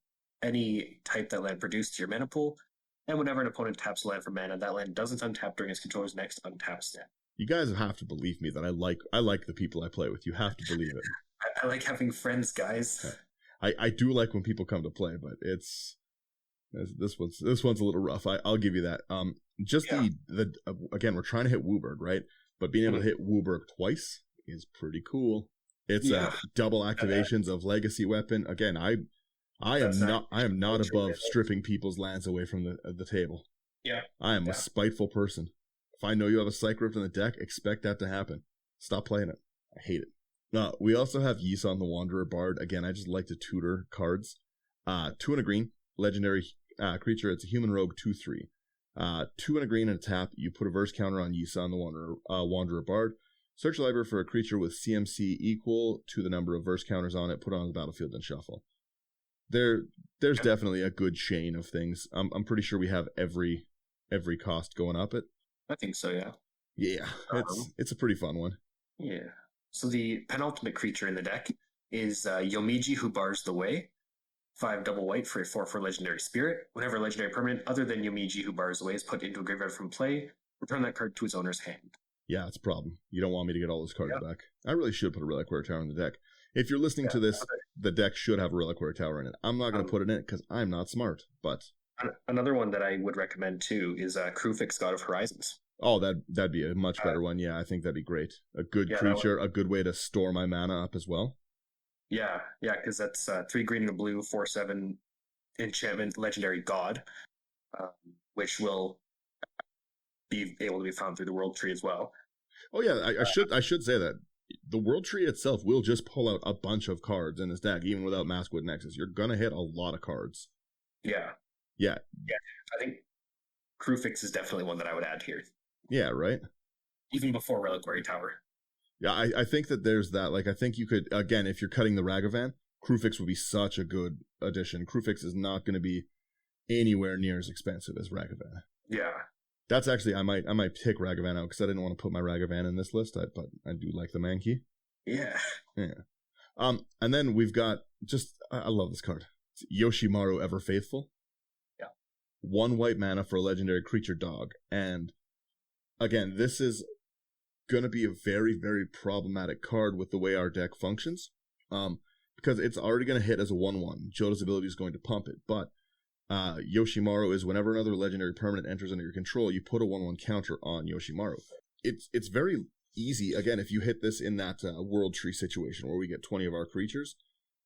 any type that land produced to your mana pool. And whenever an opponent taps a land for mana, that land doesn't untap during its controller's next untap step. You guys have to believe me that I like the people I play with. You have to believe it. I like having friends, guys. I do like when people come to play, but this one's a little rough. I'll give you that. Again, we're trying to hit Wooburg, right? But being able to hit Wooburg twice is pretty cool. It's double activations of legacy weapon. Again, I am not above stripping people's lands away from the table. Yeah. I am a spiteful person. If I know you have a Psych Rift in the deck, expect that to happen. Stop playing it. I hate it. We also have Yisan the Wanderer Bard. Again, I just like to tutor cards. 2 and a green, legendary creature. It's a human rogue 2/3. 2 and a green and a tap. You put a verse counter on Yisan the Wanderer Bard. Search your library for a creature with CMC equal to the number of verse counters on it. Put it on the battlefield and shuffle. There's definitely a good chain of things. I'm pretty sure we have every cost going up it. I think so, yeah. Yeah, it's a pretty fun one. Yeah. So the penultimate creature in the deck is Yomiji, who bars the way. 5 double white for a 4/4 legendary spirit. Whenever a legendary permanent other than Yomiji, who bars the way, is put into a graveyard from play, return that card to its owner's hand. Yeah, it's a problem. You don't want me to get all those cards back. I really should put a Reliquary Tower in the deck. If you're listening to this, the deck should have a Reliquary Tower in it. I'm not going to put it in it because I'm not smart, but... Another one that I would recommend, too, is Krufix, God of Horizons. Oh, that'd be a much better one. Yeah, I think that'd be great. A good creature, a good way to store my mana up as well. Yeah, because that's 3 green and a blue, 4/7 enchantment, legendary god, which will be able to be found through the World Tree as well. Oh yeah, I should say that the World Tree itself will just pull out a bunch of cards in this deck, even without Maskwood Nexus. You're gonna hit a lot of cards. Yeah. I think Krufix is definitely one that I would add here. Yeah, right. Even before Reliquary Tower. Yeah, I think that there's that. Like, I think you could, again, if you're cutting the Ragavan, Krufix would be such a good addition. Krufix is not going to be anywhere near as expensive as Ragavan. Yeah. That's actually, I might pick Ragavan out because I didn't want to put my Ragavan in this list, but I do like the Mankey. Yeah. And then we've got I love this card. It's Yoshimaru Ever Faithful. Yeah. 1 white mana for a legendary creature dog. And again, this is going to be a very, very problematic card with the way our deck functions. Because it's already going to hit as a 1/1. Jodah's ability is going to pump it. But Yoshimaru is whenever another legendary permanent enters under your control, you put a 1/1 counter on Yoshimaru. It's very easy. Again, if you hit this in that World Tree situation where we get 20 of our creatures,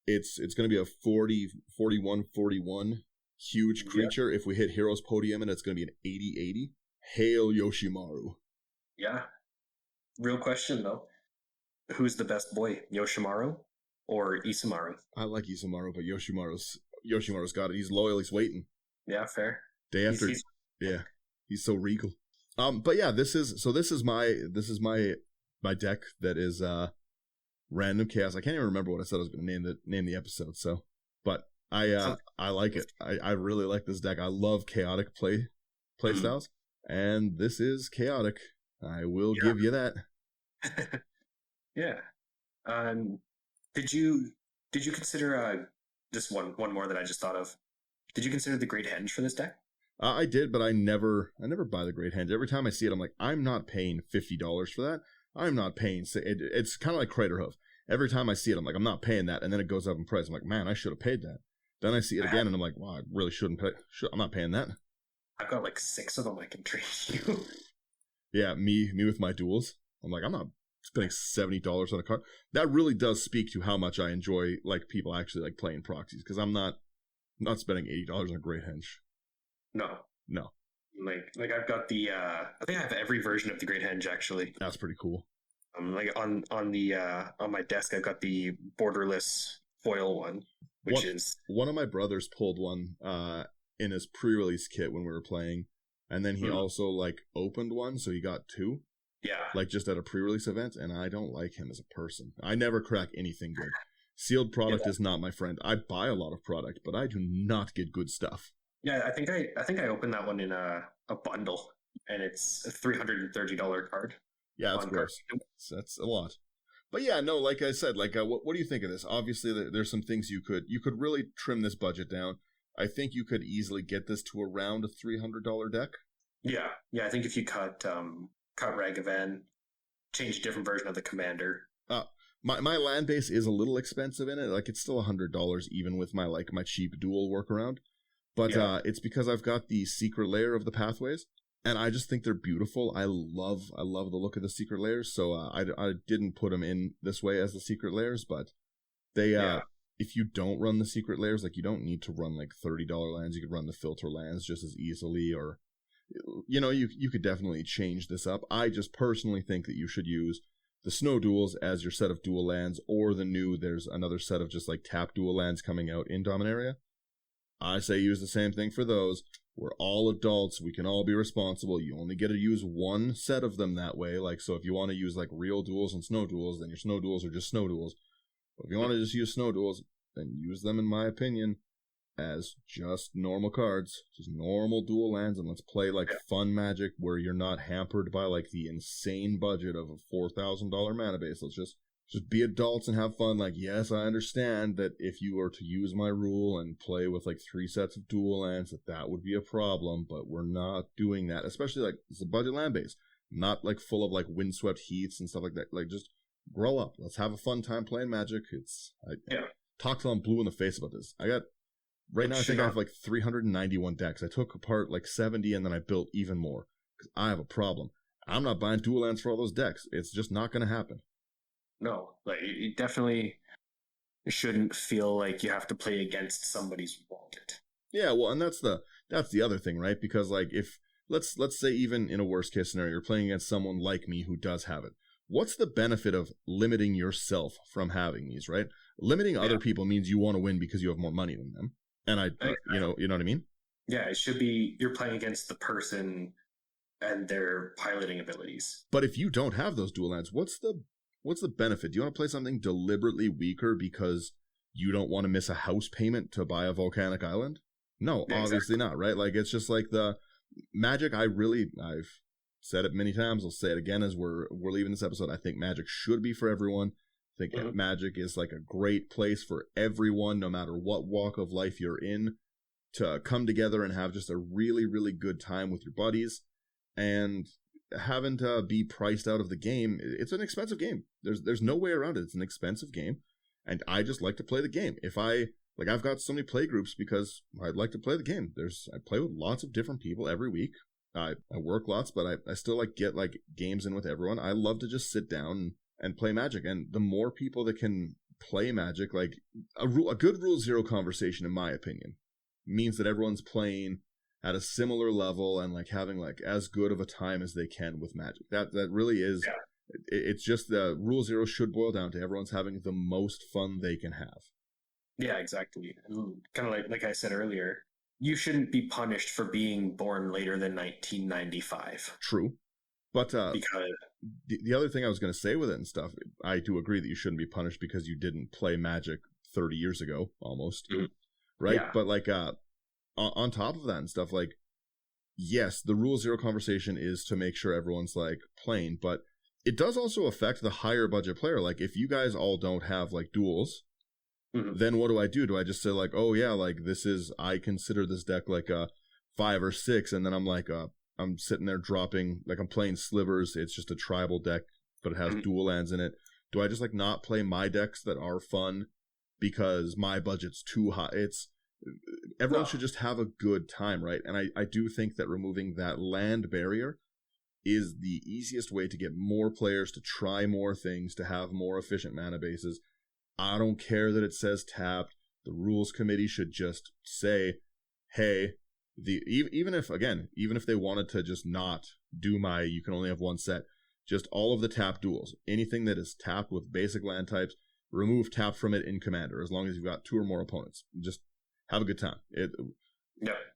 it's going to be a 41/41 huge creature. If we hit Heroes Podium, and it's going to be an 80/80. Hail Yoshimaru. Yeah. Real question, though. Who's the best boy, Yoshimaru or Isamaru? I like Isamaru, but Yoshimaru's got it. He's loyal. He's waiting. Yeah, fair. Day after. He's so regal. But yeah, this is my deck that is Random Chaos. I can't even remember what I said I was going to name the episode. So, but I like it. I really like this deck. I love chaotic play styles, and this is chaotic. I will give you that. Yeah. Did you consider just one more that I just thought of? Did you consider the Great Henge for this deck? I did, but I never buy the Great Henge. Every time I see it, I'm like, I'm not paying $50 for that. I'm not paying. It's kind of like Craterhoof. Every time I see it, I'm like, I'm not paying that, and then it goes up in price. I'm like, man, I should have paid that. Then I see it again, and I'm like, wow, I really shouldn't pay. I'm not paying that. I've got like 6 of them I can trade you. Yeah, me with my duels. I'm like, I'm not spending $70 on a card. That really does speak to how much I enjoy like people actually like playing proxies, because I'm not spending $80 on a Great Henge. No. Like I've got the I think I have every version of the Great Henge actually. That's pretty cool. Like on my desk, I've got the borderless foil one, which One is one of my brothers pulled one in his pre-release kit when we were playing, and then he mm, also like opened one, so he got two, yeah, like just at a pre-release event. And I don't like him as a person. I never crack anything good. Sealed yeah, product is not my friend. I buy a lot of product, but I do not get good stuff. yeah. I think I opened that one in a bundle, and it's a $330 card Yeah, that's on card. gross. That's a lot. But yeah, no, like I said, like what do you think of this? Obviously, there's some things you could really trim this budget down. I think you could easily get this to around a $300 deck. Yeah, yeah. I think if you cut Ragavan, change a different version of the commander. Uh, my land base is a little expensive in it. Like it's still $100 even with my cheap dual workaround. But Yeah, it's because I've got the secret layer of the pathways, and I just think they're beautiful. I love the look of the secret layers. So I didn't put them in this way as the secret layers, but they yeah, if you don't run the secret layers, like you don't need to run like $30 lands. You could run the filter lands just as easily, or you could definitely change this up. I just personally think that you should use the snow duels as your set of dual lands, or there's another set of just like tap dual lands coming out in Dominaria. I say use the same thing for those. We're all adults. We can all be responsible. You only get to use one set of them that way. Like, so if you want to use like real duels and snow duels, then your snow duels are just snow duels. But if you want to just use snow duels, then use them, in my opinion, as just normal cards, just normal dual lands, and let's play like fun Magic where you're not hampered by like the insane budget of a $4,000 mana base. Let's just be adults and have fun. Like, yes, I understand that if you were to use my rule and play with like 3 sets of dual lands, that would be a problem, but we're not doing that. Especially like it's a budget land base, not like full of like windswept heaths and stuff like that. Like, just grow up. Let's have a fun time playing Magic. I yeah. talk till I'm blue in the face about this. I got right now. I think I have like 391 decks. I took apart like 70, and then I built even more because I have a problem. I'm not buying dual lands for all those decks. It's just not going to happen. No, like you definitely shouldn't feel like you have to play against somebody's wallet. Yeah, well, and that's the other thing, right? Because like if let's say even in a worst case scenario, you're playing against someone like me who does have it. What's the benefit of limiting yourself from having these, right? Limiting other people means you want to win because you have more money than them. And you know what I mean? Yeah, it should be you're playing against the person and their piloting abilities. But if you don't have those dual lands, what's the benefit? Do you want to play something deliberately weaker because you don't want to miss a house payment to buy a volcanic island? No, Yeah, obviously not, right? Like it's just like the Magic. I've said it many times. I'll say it again as we're leaving this episode. I think Magic should be for everyone. I think Magic is like a great place for everyone, no matter what walk of life you're in, to come together and have just a really, really good time with your buddies. And having to be priced out of the game, it's an expensive game. There's no way around it. It's an expensive game, and I just like to play the game. I've got so many play groups because I'd like to play the game. I play with lots of different people every week. I work lots, but I still get like games in with everyone. I love to just sit down and play Magic, and the more people that can play Magic, like a good Rule Zero conversation, in my opinion, means that everyone's playing at a similar level and like having like as good of a time as they can with Magic. That really is. Yeah. It's just the Rule Zero should boil down to everyone's having the most fun they can have. Yeah, exactly. Kind of like I said earlier, you shouldn't be punished for being born later than 1995. True. But because the other thing I was going to say with it and stuff, I do agree that you shouldn't be punished because you didn't play Magic 30 years ago, almost. Mm-hmm. Right? Yeah. But like on top of that and stuff, like, yes, the Rule Zero conversation is to make sure everyone's like playing, but it does also affect the higher budget player. Like if you guys all don't have like duels, then what do? Do I just say like, oh yeah, like I consider this deck like a 5 or 6, and then I'm like, I'm sitting there dropping, like I'm playing Slivers, it's just a tribal deck, but it has dual lands in it. Do I just like not play my decks that are fun because my budget's too high? Everyone should just have a good time, right? And I do think that removing that land barrier is the easiest way to get more players to try more things, to have more efficient mana bases. I don't care that it says tapped. The rules committee should just say, hey, even if they wanted to just not do you can only have one set, just all of the tap duels. Anything that is tapped with basic land types, remove tap from it in Commander, as long as you've got 2 or more opponents. Just have a good time.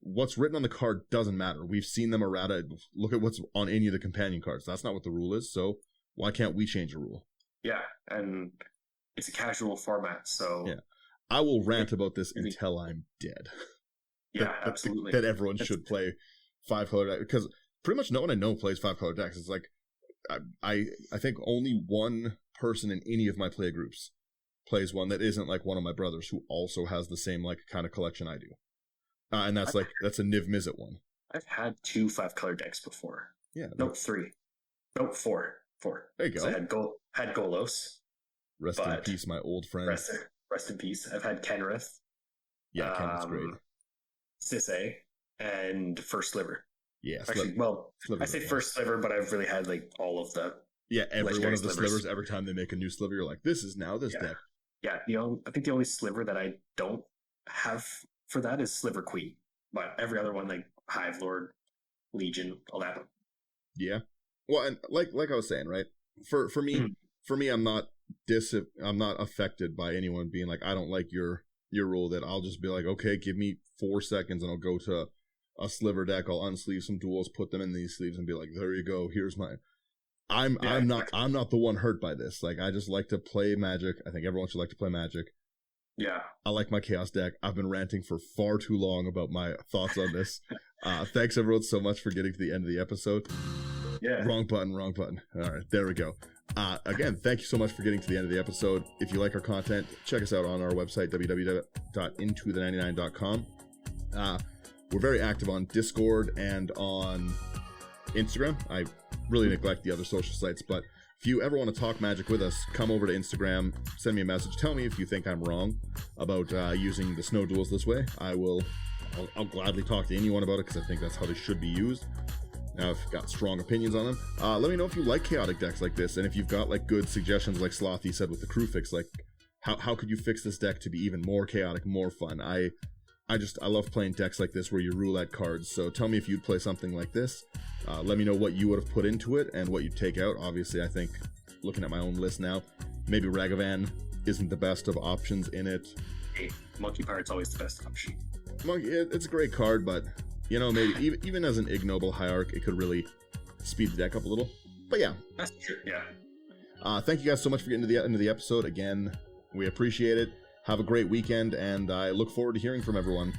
What's written on the card doesn't matter. We've seen them errata. Look at what's on any of the companion cards. That's not what the rule is, so why can't we change the rule? Yeah, and it's a casual format, so... Yeah. I will rant about this until I'm dead. Yeah, absolutely. That everyone should play 5-color decks, because pretty much no one I know plays 5-color decks. It's like, I think only one person in any of my play groups plays one that isn't like one of my brothers who also has the same like kind of collection I do. And that's a Niv Mizzet one. I've had 2 5-color decks before. Yeah. Nope, 3. Nope, 4. There you go. So I had Golos. Rest in peace, my old friend. Rest in peace. I've had Kenrith. Yeah, Kenrith's great. Sisay and First Sliver. Yeah. Actually, I say First Sliver, but I've really had like all of the... Yeah, every one of the slivers. Every time they make a new sliver, you're like, this is now this deck. Yeah, I think the only sliver that I don't have for that is Sliver Queen. But every other one, like Hive Lord, Legion, all that. Yeah. Well, and like I was saying, right? For me, I'm not affected by anyone being like, I don't like your rule. That I'll just be like, okay, give me 4 seconds and I'll go to a sliver deck. I'll unsleeve some duels, put them in these sleeves, and be like, there you go. Here's mine. I'm not the one hurt by this. Like, I just like to play Magic. I think everyone should like to play Magic. Yeah. I like my Chaos deck. I've been ranting for far too long about my thoughts on this. Thanks everyone so much for getting to the end of the episode. Yeah. Wrong button. All right, there we go. Again, thank you so much for getting to the end of the episode. If you like our content, check us out on our website, www.intothe99.com. We're very active on Discord and on Instagram. I really neglect the other social sites, but if you ever want to talk Magic with us, come over to Instagram, send me a message, tell me if you think I'm wrong about using the snow duels this way. I'll gladly talk to anyone about it, because I think that's how they should be used. Now, if you've got strong opinions on them, let me know if you like chaotic decks like this, and if you've got like good suggestions, like Slothy said with the crew fix, like how could you fix this deck to be even more chaotic, more fun? I love playing decks like this where you roulette cards. So tell me if you'd play something like this. Let me know what you would have put into it and what you'd take out. Obviously, I think, looking at my own list now, maybe Ragavan isn't the best of options in it. Hey, Monkey Pirate's always the best option. It's a great card, but, maybe even as an ignoble hierarch, it could really speed the deck up a little. But yeah. That's true, yeah. Thank you guys so much for getting to the end of the episode. Again, we appreciate it. Have a great weekend, and I look forward to hearing from everyone